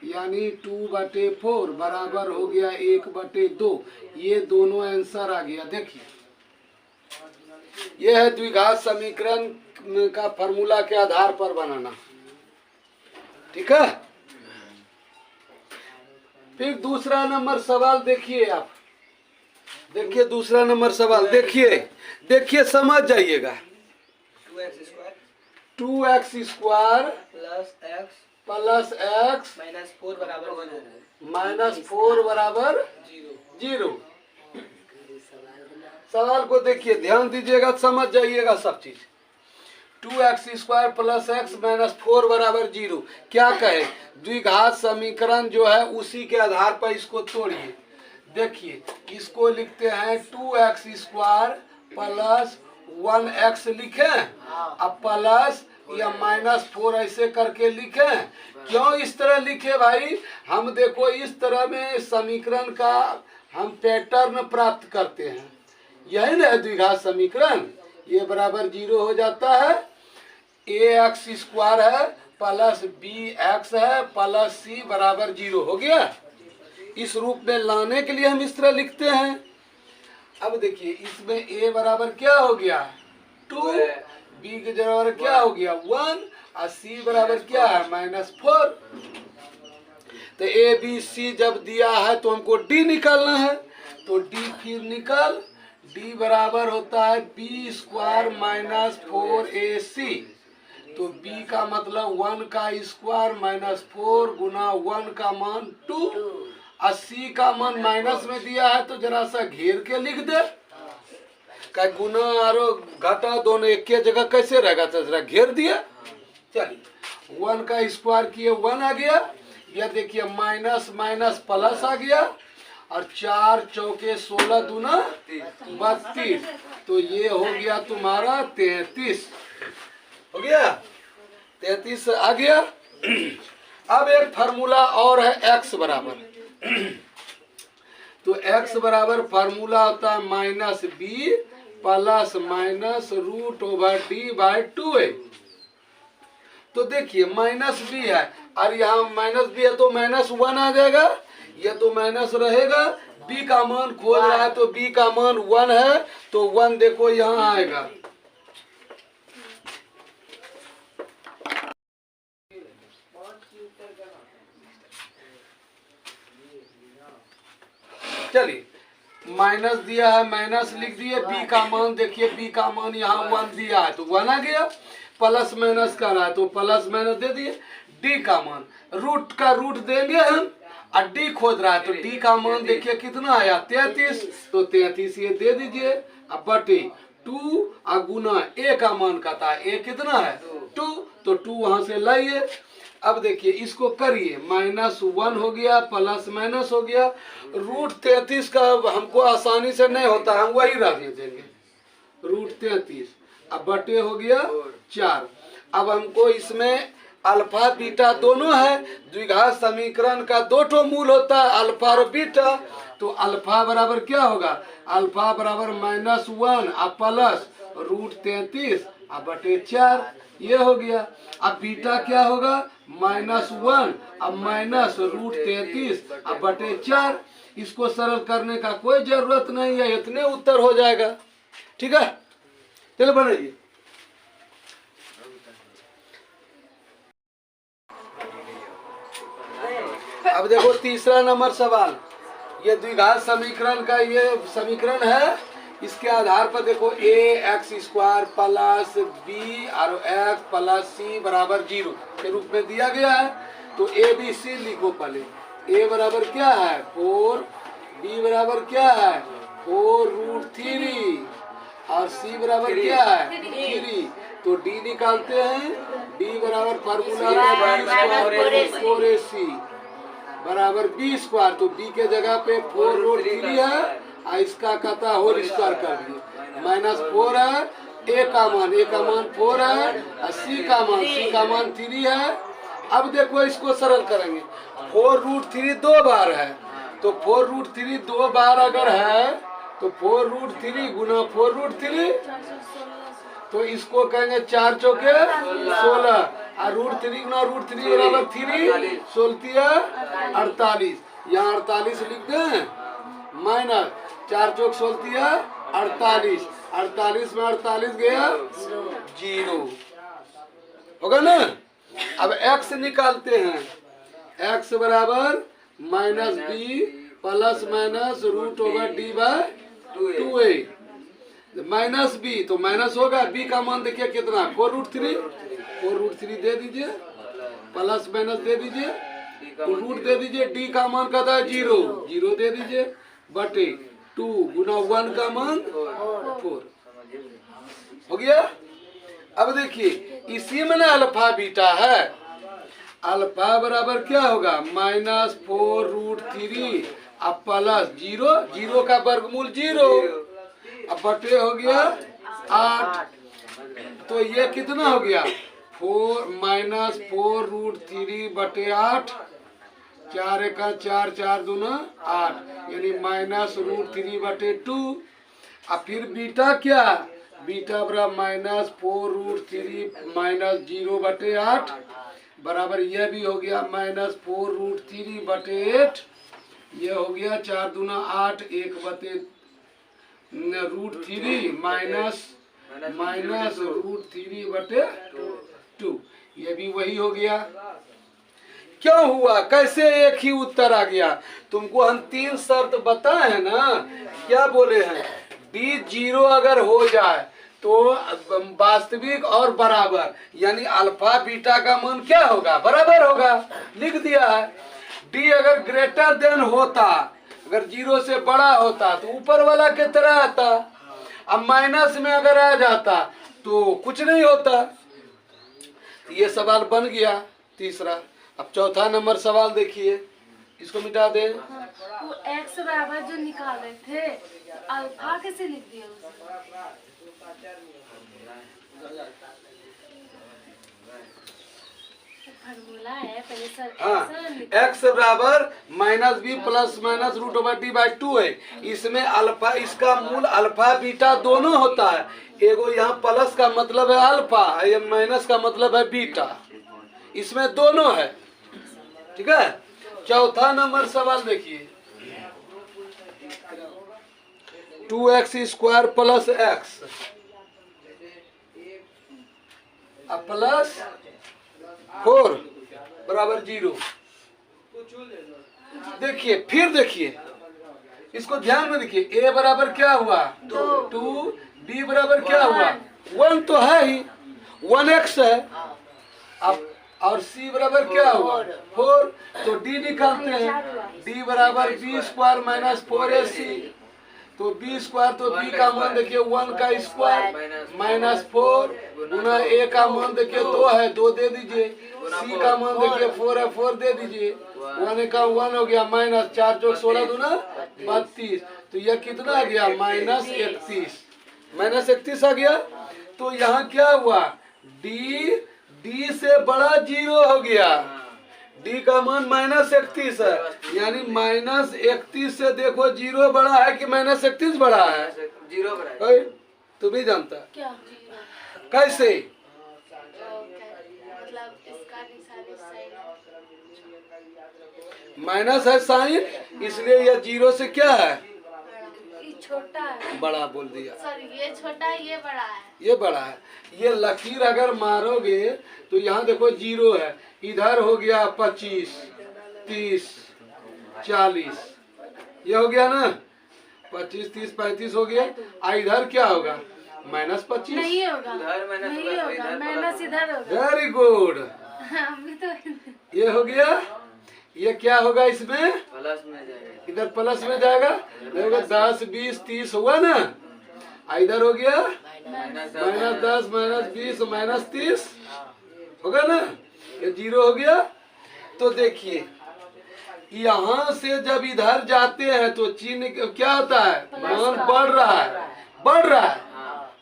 यानी 2 बटे 4 बराबर हो गया 1 बटे 2। ये दोनों आंसर आ गया। देखिए यह है द्विघात समीकरण का फॉर्मूला के आधार पर बनाना, ठीक है। फिर दूसरा नंबर सवाल देखिए, आप देखिए दूसरा नंबर सवाल देखिए समझ जाइएगा। 2x² प्लस x -4 बराबर 0। सवाल को देखिए, ध्यान दीजिएगा, समझ जाइएगा सब चीज। 2x² प्लस x -4 बराबर 0 क्या कहे, द्विघात समीकरण जो है उसी के आधार पर इसको तोड़िए। देखिए इसको लिखते हैं 2x² प्लस 1x लिखे, अब प्लस या -4 ऐसे करके लिखे। क्यों इस तरह लिखे भाई, हम देखो इस तरह में समीकरण का हम पैटर्न प्राप्त करते हैं, यही ना द्विघात समीकरण। ये बराबर 0 हो जाता है, ax² है प्लस बी एक्स है प्लस सी बराबर 0 हो गया। इस रूप में लाने के लिए हम इस तरह लिखते हैं। अब देखिए इसमें a बराबर क्या हो गया 2, b के बराबर क्या हो गया 1 और c बराबर क्या है -4। तो a b c जब दिया है तो हमको d निकालना है। तो d फिर निकाल, d बराबर होता है b स्क्वायर -4ac। तो b का मतलब 1 का स्क्वायर -4 गुना 1 का मान 2 और c का मान माइनस में दिया है तो जरा सा घेर के लिख दे। क्या गुना और घटा दोनों एक ही जगह कैसे रहेगा, तो जरा घेर दिया। चलिए 1 का स्क्वायर किए 1 आ गया, यह देखिए माइनस माइनस प्लस आ गया और 4 चौके 16 दूना 32। तो ये हो गया तुम्हारा 33 हो गया, 33 आ गया। अब एक फार्मूला और है x बराबर। तो x बराबर फार्मूला होता है -b प्लस माइनस √d/2a। तो देखिए -b है और यहाँ -b है तो -1 आ जाएगा, ये तो माइनस रहेगा। b का मान खोज रहा है तो b का मान 1 है तो 1 देखो यहाँ आएगा। चलिए माइनस दिया है माइनस लिख दिए, b का मान देखिए b का मान यहाँ 1 दिया है तो 1 आ गया। प्लस माइनस कर रहा है तो प्लस माइनस दे दिए। d का मान रूट का रूट देंगे हम और d खोज रहा है तो d का मान देखिए कितना आया 33। तो 33 ये दे दीजिए। अब बटे 2 और गुना a का मान कहता है a कितना है 2, तो 2 वहां से लाइए। अब देखिए इसको करिए -1 हो गया प्लस माइनस हो गया। √33 का हमको आसानी से नहीं होता, हम वही रख देंगे √33। अब बटे हो गया 4। अब हमको इसमें अल्फा बीटा दोनों है, द्विघात समीकरण का 2 ठो मूल होता है अल्फा और बीटा। तो अल्फा बराबर क्या होगा, अल्फा बराबर -1 और प्लस √33 और बटे 4 ये हो गया। अब बीटा क्या होगा -1 अब माइनस √33 अब बटे 4। इसको सरल करने का कोई जरूरत नहीं है, इतने उत्तर हो जाएगा। ठीक है, चलो बनाइए। अब देखो तीसरा नंबर सवाल, ये द्विघात समीकरण का ये समीकरण है। इसके आधार पर देखो ax² प्लस b और x प्लस c बराबर 0 के रूप में दिया गया है। तो a b c लिखो पहले। a बराबर क्या है 4, b बराबर क्या है 4√3 और c बराबर क्या है 3। तो d निकालते हैं, d बराबर फार्मूला b² बराबर b²। तो b के जगह पे 4√3 है और इसका कहता होल स्क्वायर कर दिए। -4 है, a का मान 4 है और c का मान 3 है। अब देखो इसको सरल करेंगे। 4√3 2 बार है तो 4√3 2 बार अगर है तो 4√3 गुना 4√3 तो इसको कहेंगे 4 चौके 16 और √3 गुना √3 बराबर 3 16 48। यहाँ 48 लिख दें माइनस 4 चौक 16 48, 48 में 48 गया 0 होगा ना। अब x निकालते हैं, x बराबर -b plus minus √d/2a। -b तो माइनस होगा, b का मान देखिए कितना 4√3 दे दीजिए, प्लस माइनस दे दीजिए, रूट दे दीजिए, d का मान कहता है 0 दे दीजिए बटे 2 गुना 1 का मान 4 हो गया। अब देखिए इसी में ना अल्फा बीटा है। अल्फा बराबर क्या होगा -4√3 अब प्लस 0 का वर्गमूल 0 अब बटे हो गया 8। तो ये कितना हो गया 4√3 बटे 8, 4 का 4 4 दूना 8 यानी -√3 बटे 2। अब फिर बीटा क्या, बीटा बराबर -4√3 -0 बटे 8 बराबर यह भी हो गया -4√3/8। ये हो गया 4 दूना 8 1/√3 माइनस √3/2। ये भी वही हो गया। क्यों हुआ, कैसे एक ही उत्तर आ गया? तुमको हम 3 शर्त बताए हैं ना, क्या बोले हैं? डी 0 अगर हो जाए तो वास्तविक और बराबर, यानी अल्फा बीटा का मान क्या होगा? बराबर होगा, लिख दिया है। डी अगर ग्रेटर देन होता, अगर 0 से बड़ा होता तो ऊपर वाला की तरह आता। अब माइनस में अगर आ जाता तो कुछ नहीं होता। ये सवाल बन गया तीसरा। अब चौथा नंबर सवाल देखिए, इसको मिटा दे। वो एक्स बराबर जो निकाले थे, अल्फा कैसे लिख दिया उसने? फॉर्मूला है पहले सर। हाँ, एक्स बराबर -b प्लस माइनस √d/2 है। इसमें अल्फा, इसका मूल अल्फा बीटा दोनों होता है। एगो यहाँ प्लस का मतलब है अल्फा, ये माइनस का मतलब है बीटा, इसमें दोनों है। ठीक है। चौथा नंबर सवाल देखिए, 2x² प्लस x प्लस 4 बराबर 0। देखिए, फिर देखिए, इसको ध्यान में देखिए। a बराबर क्या हुआ? 2। b बराबर क्या हुआ? 1 तो है ही, 1x है। अब और c बराबर क्या हुआ? 4। तो d निकालते हैं। d बराबर b² माइनस 4ac। तो b² तो b का मान देखिए 1 का स्क्वायर माइनस 4 गुना a का मान देखिए 2 है, 2 दे दीजिए। c का मान देखिए 4 है, 4 दे दीजिए। 1 का 1 हो गया, माइनस 4 चौक 16 दूना 32। तो यह कितना आ गया? -31। -31 आ गया। तो यहाँ क्या हुआ? d से बड़ा 0 हो गया। d का मान -31 है, यानी -31 से देखो 0 बड़ा है कि -31 बड़ा है? 0 बड़ा है। तू भी जानता क्या? कैसे? मतलब इसका निशानी साइन माइनस है साइन, इसलिए यह 0 से क्या है? ये छोटा है। बड़ा बोल दिया। सॉरी, ये छोटा है, ये बड़ा है। ये बड़ा है। ये लकीर अगर मारोगे तो यहाँ देखो 0 है, इधर हो गया 25, 30, 40। ये हो गया ना, 25, 30, 35 हो गया। इधर क्या होगा? -25। नहीं होगा, इधर नहीं होगा, माइनस इधर होगा। Very good. अभी तो ये हो गया। ये क्या होगा? इसमें प्लस में जाएगा, इधर प्लस में जाएगा। देखो 10, 20, 30 हुआ ना, इधर हो गया -10, -20, -30 होगा ना, ये 0 हो गया। तो देखिए, यहाँ से जब इधर जाते हैं तो चिन्ह क्या होता है? मान बढ़ रहा है, बढ़ रहा है।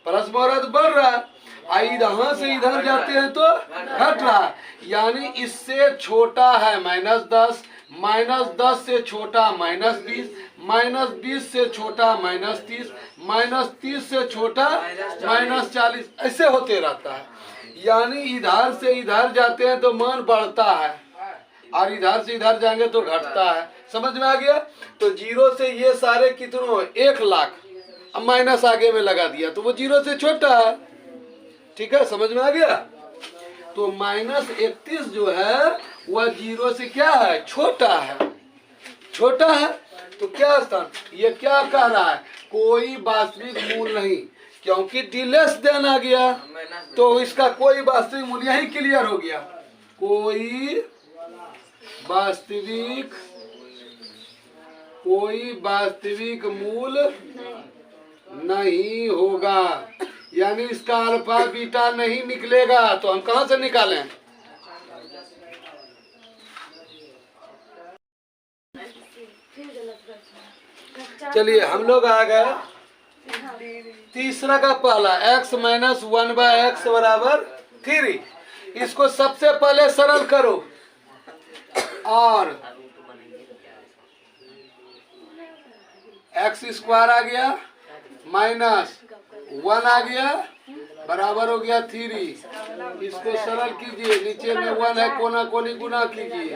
प्लस में हो रहा है तो बढ़ रहा है। यहाँ से इधर जाते हैं तो घट रहा है, यानी इससे छोटा है -10, -10 से छोटा -20, -20 से छोटा -30, -30 से छोटा -40, ऐसे होते रहता है। यानी इधर से इधर जाते हैं तो मान बढ़ता है, और इधर से इधर जाएंगे तो घटता है। समझ में आ गया? तो 0 से ये सारे कितनों 1 लाख, अब माइनस आगे में लगा दिया तो वो 0 से छोटा है। ठीक है, समझ में आ गया? तो -31 जो है वह 0 से क्या है? छोटा है, छोटा है। तो क्या स्थान, ये क्या कह रहा है? कोई वास्तविक मूल नहीं, क्योंकि d लेस देन आ गया तो इसका कोई वास्तविक मूल्य, यही क्लियर हो गया। कोई वास्तविक मूल नहीं होगा, यानी इसका अल्फा बीटा नहीं निकलेगा। तो हम कहां से निकालें? चलिए, हम लोग आ गए तीसरा का पहला, x - 1/x बराबर 3। इसको सबसे पहले सरल करो, और x² आ गया, -1 आ गया, बराबर हो गया 3। इसको सरल कीजिए, नीचे में 1 है, कोना कोनी गुना कीजिए।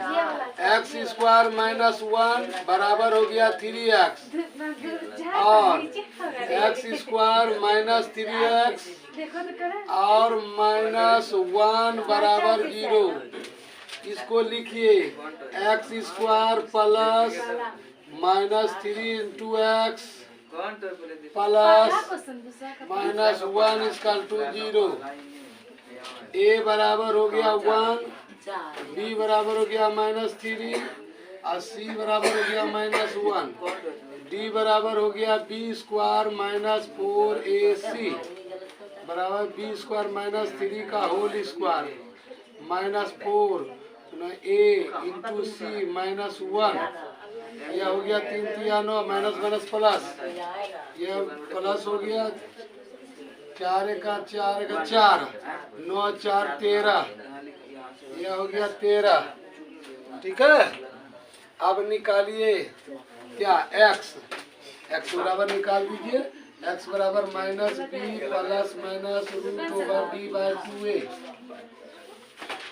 एक्स स्क्वायर माइनस 1 बराबर हो गया 3x और एक्स स्क्वायर माइनस 3x और माइनस 1 बराबर 0। इसको लिखिए X square plus minus 3 into X plus minus 1 equal to 0। A बराबर हो गया 1, बी बराबर हो गया माइनस 3 और सी बराबर हो गया माइनस 1। डी बराबर हो गया बी स्क्वायर माइनस 4ac बराबर बी स्क्वायर माइनस 3 का होल स्क्वायर माइनस 4 ए इंटू सी माइनस 1। यह हो गया 3 3 9 माइनस माइनस प्लस, यह प्लस हो गया 4 का 4 का 4 9 4 13, यह हो गया 13। ठीक है, अब निकालिए क्या x बराबर निकाल दीजिए। x बराबर minus B plus minus root over D by 2a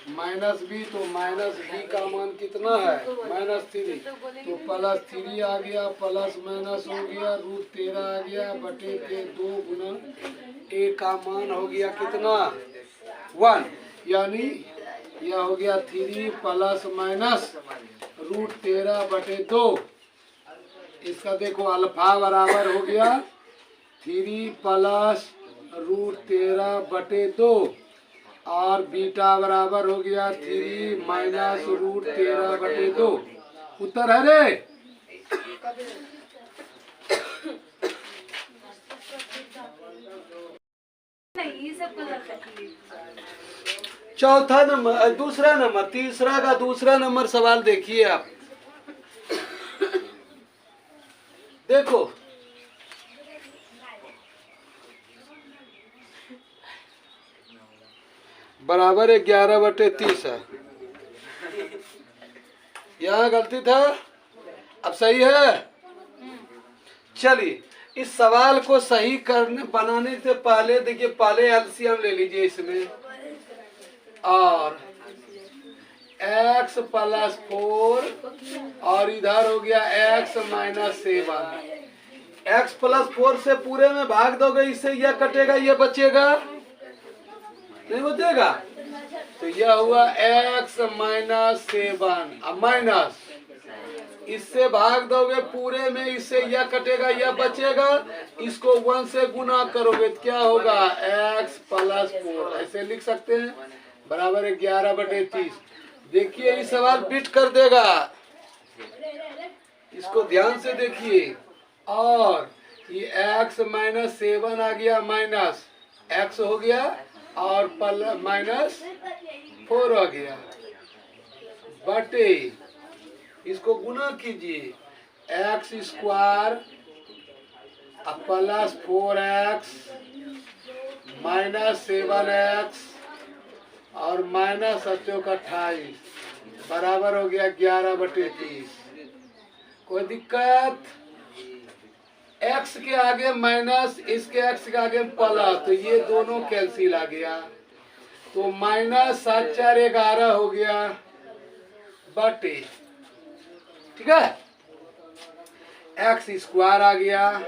minus B, तो माइनस बी का मान कितना है माइनस 3, तो प्लस 3 आ गया प्लस माइनस हो गया रूट 13 आ गया बटे के 2 गुना ए का मान हो गया कितना 1, यानी यह हो गया 3 प्लस माइनस रूट 13 बटे 2। इसका देखो अल्फा बराबर हो गया 3 प्लस रूट 13 बटे 2 और बीटा बराबर हो गया 3 माइनस रूट 13 बटे 2। उत्तर है रे। चौथा नंबर, दूसरा नंबर, तीसरा का दूसरा नंबर सवाल देखिए आप। देखो बराबर 11 बटे 30 है, यहाँ गलती था, अब सही है। चलिए इस सवाल को सही करने बनाने से पहले देखिए, पहले एलसीएम ले लीजिए इसमें, और x प्लस 4 और इधर हो गया x माइनस 7। x प्लस 4 से पूरे में भाग दोगे, इससे यह कटेगा, यह बचेगा नहीं बचेगा, तो यह हुआ x माइनस 7 अब माइनस इससे भाग दोगे पूरे में, इससे यह कटेगा यह बचेगा, इसको 1 से गुना करोगे तो क्या होगा x प्लस 4, ऐसे लिख सकते हैं बराबर 11 बटे 30। देखिए ये सवाल बिट कर देगा, इसको ध्यान से देखिए। और ये x माइनस 7 आ गया माइनस x हो गया और माइनस 4 आ गया बटे, इसको गुना कीजिए x square plus 4x minus 7x और माइनस 28 बराबर हो गया 11 बटे 30। कोई दिक्कत? x के आगे माइनस, इसके x के आगे प्लस, तो ये दोनों कैंसिल आ गया, तो माइनस 7 4 11 हो गया बटे, ठीक है, एक्स स्क्वायर आ गया,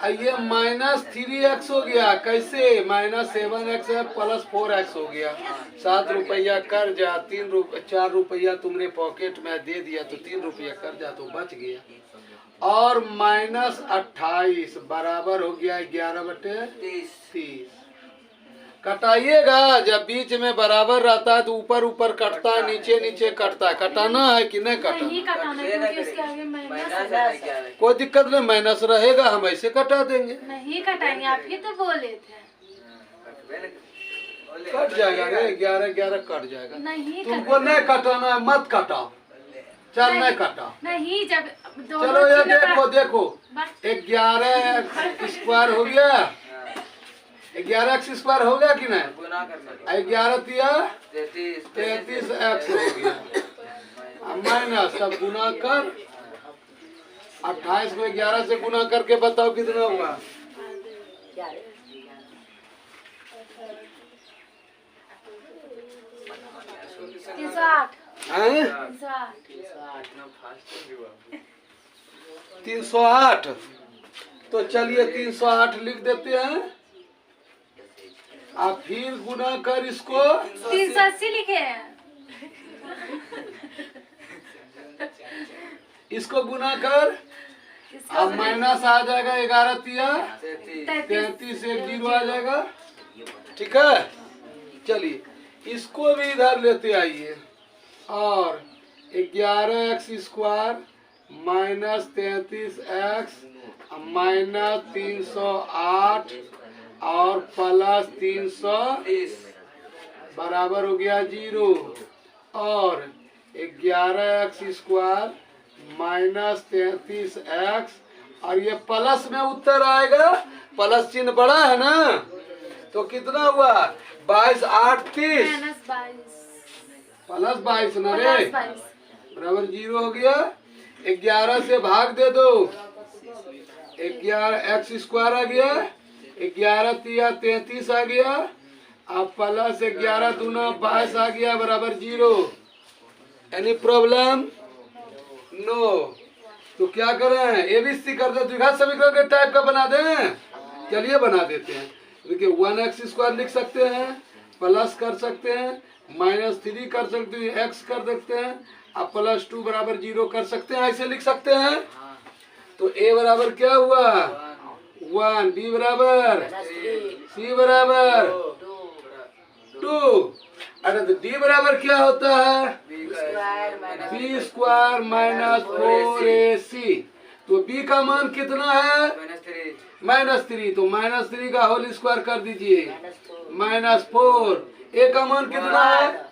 ये माइनस 3x हो गया, कैसे माइनस 7x है प्लस 4x हो गया, 7 रुपया कर्जा, 4 रुपया तुमने पॉकेट में दे दिया तो 3 रुपया कर्जा तो बच गया, और माइनस 28 बराबर हो गया 11 बटे 30। कटाइएगा, जब बीच में बराबर रहता है तो ऊपर ऊपर कटता है, नीचे नीचे कटता है, कटाना है कि नहीं कटाना? नहीं कटाना, क्योंकि उसके आगे माइनस है। कोई दिक्कत नहीं, माइनस रहेगा, हम ऐसे कटा देंगे। नहीं कटाएंगे, आप ही तो बोले थे। कट जाएगा रे, 11 11 कट जाएगा। नहीं तुमको नहीं कटाना है, मत कटाओ, चल नहीं कटाओ। नहीं, जब चलो ये देखो देखो, 11 स्क्वायर हो गया, 11x स्क्वायर हो गया कि नहीं? 11 तिया 33x हो गया, माइनस तब गुना कर, 28 को 11 से गुना करके बताओ कितना हुआ? 308 हैं? 308। तो चलिए 308 लिख देते हैं। आप फिर गुना कर इसको। 380 लिखे हैं। इसको गुना कर। अब माइनस आ जाएगा 11 तिया 33, एक जीरो आ जाएगा। ठीक है, चलिए इसको भी इधर लेते आइए। और 11x² माइनस 33x माइनस 308 और प्लस 330 बराबर हो गया 0। और 11x² माइनस 33x और ये प्लस में उत्तर आएगा, प्लस चिन्ह बड़ा है ना, तो कितना हुआ 22 8 30 प्लस 22 ना रे, बराबर 0 हो गया। 11 से भाग दे दो, 11x² आ गया, 11 तिया 33 आ गया, अब प्लस 11 दूना 22 आ गया बराबर 0। Any problem? नो। तो क्या करें, ABC कर दे, द्विघात समीकरण के टाइप का बना दें। चलिए बना देते हैं। देखिए 1x² लिख सकते हैं, प्लस कर सकते हैं, -3 कर सकते हैं, x कर सकते हैं, अब +2 बराबर 0 कर सकते हैं, ऐसे लिख सकते हैं। तो A बराबर क्या हुआ 1, B बराबर, C बराबर 2, अरे तो D बराबर क्या होता है B² माइनस 4AC। तो B का मान कितना है -3, तो -3 का होल स्क्वायर कर दीजिए -4। A का मान कितना है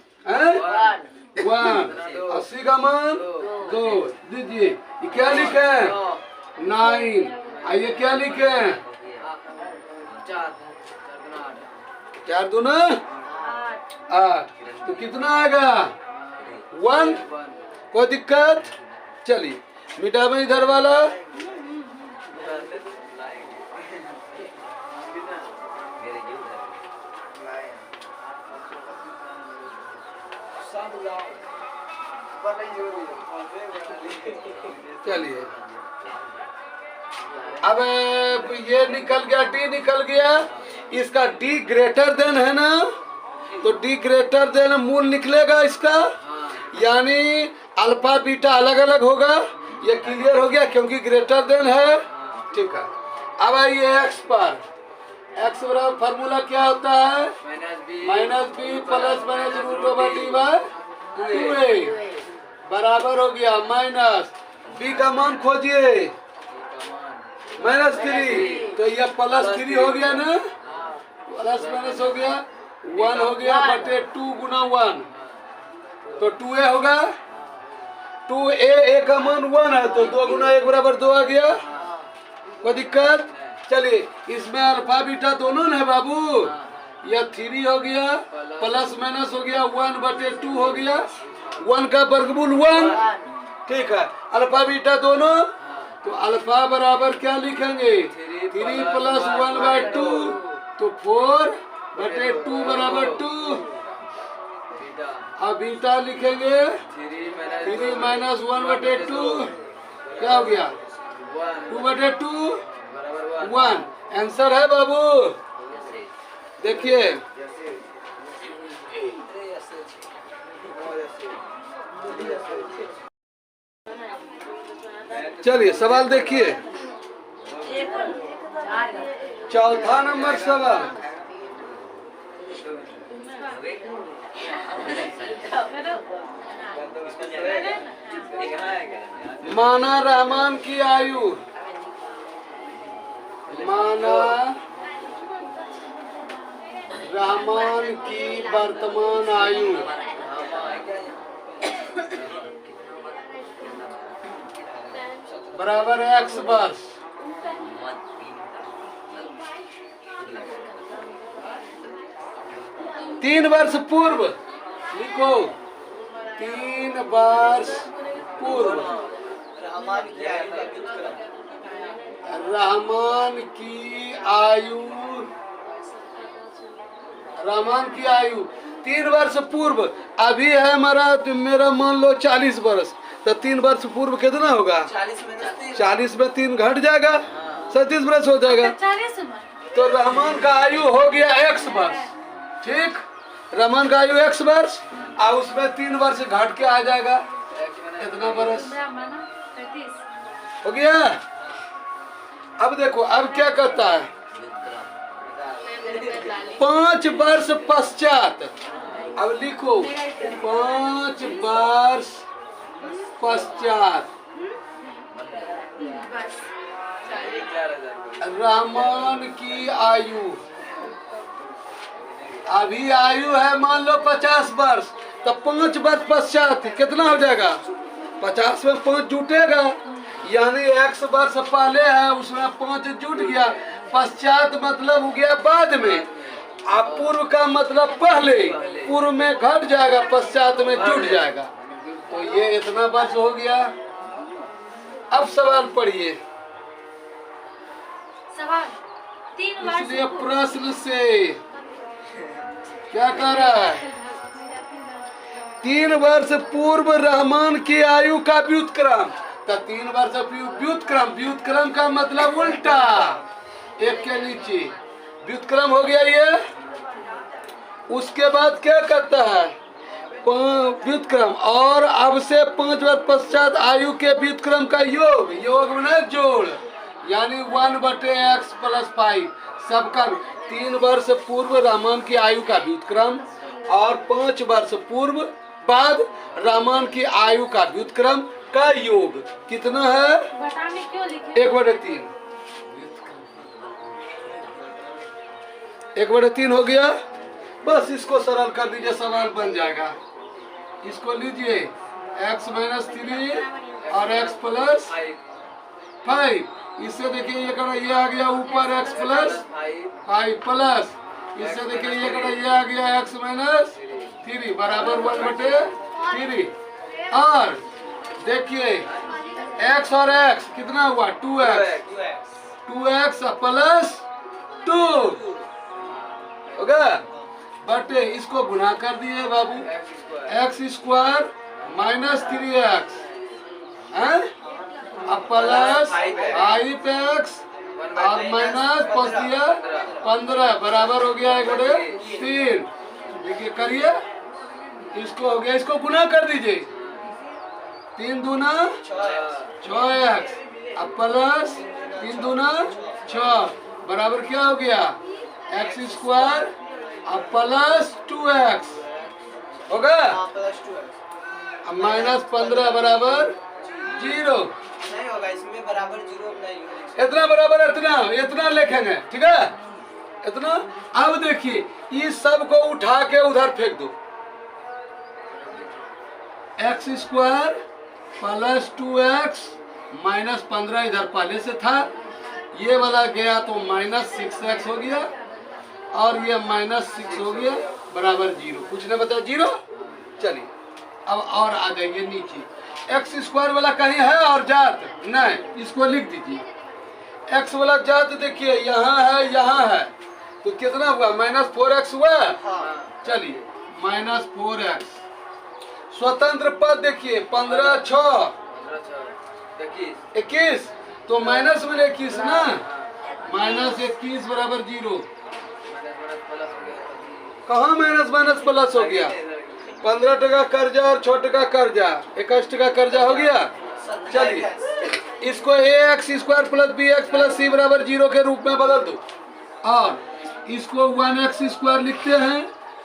1, 80 का मान 2 दीजिए। ये क्या लिखे 9, आइए क्या लिखे 4 दूना 8, तो कितना आएगा 1। कोई दिक्कत? चलिए मिटा में इधर वाला, चलिए अब ये निकल गया, D निकल गया, इसका D ग्रेटर देन है ना, तो D ग्रेटर देन मूल निकलेगा इसका, यानी अल्फा बीटा अलग अलग होगा। ये क्लियर हो गया क्योंकि ग्रेटर देन है। ठीक है, अब आइए x पर। x बराबर फार्मूला क्या होता है -b प्लस -√/d/2a बराबर हो गया माइनस b का मान खोजिए -3, तो यह +3 हो गया ना, प्लस माइनस हो गया 1 हो गया बटे 2 गुना 1, तो 2a होगा। 2a, a का मान 1 है, तो 2 गुना 1 बराबर 2 आ गया। कोई दिक्कत? चलिए इसमें अल्फा बीटा दोनों है बाबू, यह 3 हो गया प्लस माइनस हो गया 1 बटे 2 हो गया, 1 का वर्गमूल 1। ठीक है, अल्फा बीटा दोनों, तो अल्फा बराबर क्या लिखेंगे 3 प्लस 1/2, तो 4 बटे 2 बराबर 2। अब बीटा लिखेंगे 3 माइनस 1 बटे 2, क्या हो गया 2 बटे 2 1। आंसर है बाबू, देखिए चलिए सवाल देखिए, चौथा नंबर सवाल। माना रहमान की आयु, माना रहमान की वर्तमान आयु बराबर x वर्ष। 3 वर्ष पूर्व लिखो, 3 वर्ष पूर्व रहमान की आयु 3 वर्ष पूर्व, अभी है हमारा मेरा मान लो 40 वर्ष, तो 3 वर्ष पूर्व कितना होगा? 40 में 3 घट जाएगा, 37 वर्ष हो जाएगा। 40 उम्र। तो रहमान का आयु हो गया x वर्ष, ठीक। रहमान का आयु x वर्ष और उसमें 3 वर्ष घट के आ जाएगा, कितना वर्ष ब्राह्मण 35 हो गया। अब देखो अब क्या करता है, 5 वर्ष पश्चात, अब लिखो 5 वर्ष पश्चात रहमान की आयु, अभी आयु है मान लो 50 वर्ष, तो 5 वर्ष पश्चात कितना हो जाएगा? 50 में 5 जुटेगा, यानी x वर्ष पहले है उसमें 5 जुट गया, पश्चात मतलब हो गया बाद में, आप पूर्व का मतलब पहले, पूर्व में घट जाएगा, पश्चात में जुट जाएगा, तो ये इतना वर्ष हो गया। अब सवाल पढ़िए। सवाल 3 वर्ष इसलिए प्रश्न से क्या कह रहा है, 3 वर्ष पूर्व रहमान की आयु का व्युत्क्रम, तो 3 वर्ष व्युत्क्रम, व्युत्क्रम का मतलब उल्टा, एक के नीचे व्युत्क्रम हो गया ये। उसके बाद क्या करता है, व्युत्क्रम, और अब से 5 वर्ष पश्चात आयु के व्युत्क्रम का योग, योग में जोड़, यानी 1/x + 5 सबका 3 वर्ष पूर्व रहमान की आयु का व्युत्क्रम और 5 वर्ष पूर्व बाद रहमान की आयु का व्युत्क्रम का योग कितना है? बताने क्यों लिखे? 1/3, 1/3 हो गया। बस इसको सरल कर दीजिए, सवाल बन जाएगा। इसको लीजिए x - 3 और x + 5, इससे देखिए ये आ गया ऊपर x + 5 प्लस, इससे देखिए ये आ गया x - 3 बराबर 1/3, और देखिए x और x कितना हुआ? 2x + 2 होगा, बटे इसको गुना कर दिए बाबू, x² - 3x अब प्लस 5x और माइनस 15 बराबर हो गया 1/3। देखिए करिए, इसको हो गया, इसको गुना कर दीजिए, 3 दूना 6x अब प्लस 3 दूना 6 बराबर क्या हो गया? x² अब प्लस 2x होगा, अब माइनस 15 बराबर 0 नहीं होगा, इसमें बराबर 0 नहीं होगा। इतना बराबर इतना लिखेंगे, ठीक है, इतना। अब देखिए इस सब को उठा के उधर फेंक दो, x² + 2x - 15 इधर पहले से था, ये वाला गया तो -6x हो गया और ये -6 हो गया बराबर 0। कुछ नहीं बता 0। चलिए अब और आ जाइए नीचे, x² वाला कहीं है और जात नहीं, इसको लिख दीजिए। x वाला जात देखिए यहाँ है, तो कितना हुआ? -4x हुआ। चलिए -4x, स्वतंत्र पद देखिए 15 6 21, तो माइनस में 21 ना, -21 बराबर 0। कहाँ माइनस प्लस हो गया? 15 टका कर्जा और 6 टका कर्जा, 21 टका कर्जा हो गया। चलिए इसको ax² + bx + c बराबर 0 के रूप में बदल दो, और इसको 1x² लिखते हैं,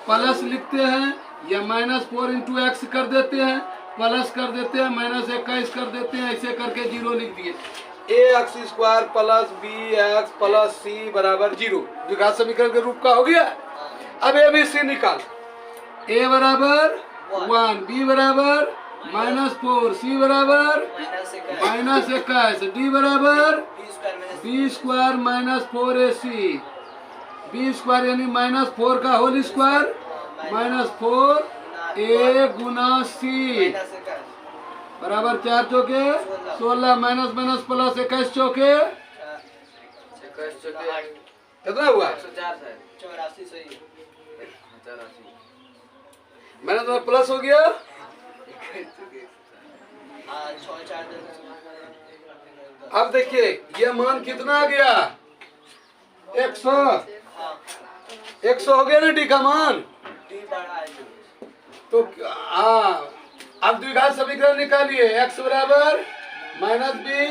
प्लस लिखते हैं, या -4 × x कर देते हैं, प्लस कर देते हैं, -21 कर देते हैं, ऐसे करके 0 लिख दिए। ax² + bx + c बराबर 0 द्विघात समीकरण के रूप का हो गया। अब abc निकाल, a बराबर 1, b बराबर -4, c बराबर -21, d बराबर b² - 4ac, b² यानी -4 का होल स्क्वायर -4 a × c बराबर 4 चौके 16, माइनस प्लस 21 चौके कितना हुआ? 84 सही है। माइनस में प्लस हो गया, 6 4 अब देखिए ये मान कितना आ गया, 100, 100 हो गया ना डी का मान। डी बड़ा है तो हाँ, अब द्विघात समीकरण निकालिए, x बराबर minus B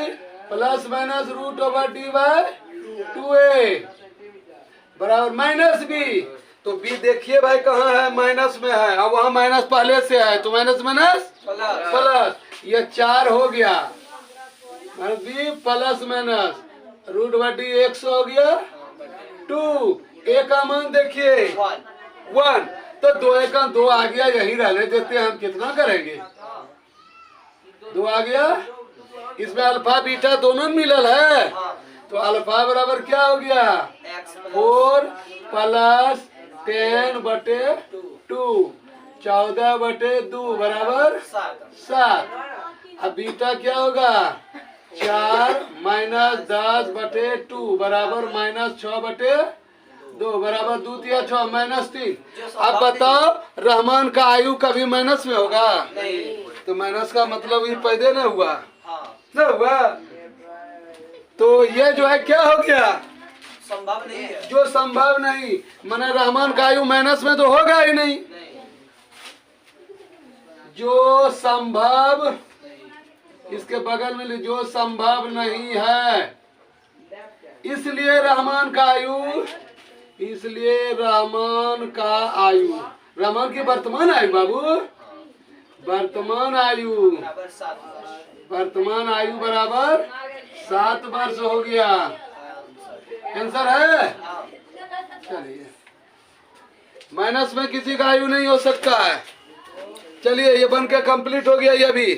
plus minus root over D by 2a बराबर माइनस बी। तो बी देखिए भाई कहाँ है, माइनस में है, अब वहाँ माइनस पहले से है तो माइनस माइनस प्लस प्लस, ये 4 हो गया, minus B plus minus root over D 100 हो गया 2, a का मान देखिए 1, तो 2 का 2 आ गया, यही रहने देते हैं, हम कितना करेंगे, 2 आ गया, इसमें अल्फा बीटा दोनों मिलल है, तो अल्फा बराबर क्या हो गया, x 4 प्लस 10 बटे 2, 14 बटे 2 बराबर 7। अब बीटा क्या होगा, 4 माइनस 10 बटे 2 बराबर माइनस 6 बटे 2 बराबर 2 तिया 6 माइनस 3। अब बताओ रहमान का आयु कभी माइनस में होगा, तो माइनस का मतलब ये पैदा न हुआ, न हुआ, तो ये जो है क्या हो गया, संभव नहीं है, जो संभव नहीं, माने रहमान का आयु माइनस में तो होगा ही नहीं, जो संभव, इसके बगल में जो संभव नहीं है, इसलिए रहमान का आयु, इसलिए रहमान का आयु, रहमान की वर्तमान आयु बाबू, वर्तमान आयु, बराबर 7 वर्ष। वर्तमान आयु बराबर 7 वर्ष हो गया, आंसर है। चलिए माइनस में किसी का आयु नहीं हो सकता है, चलिए ये बन के कंप्लीट हो गया ये भी।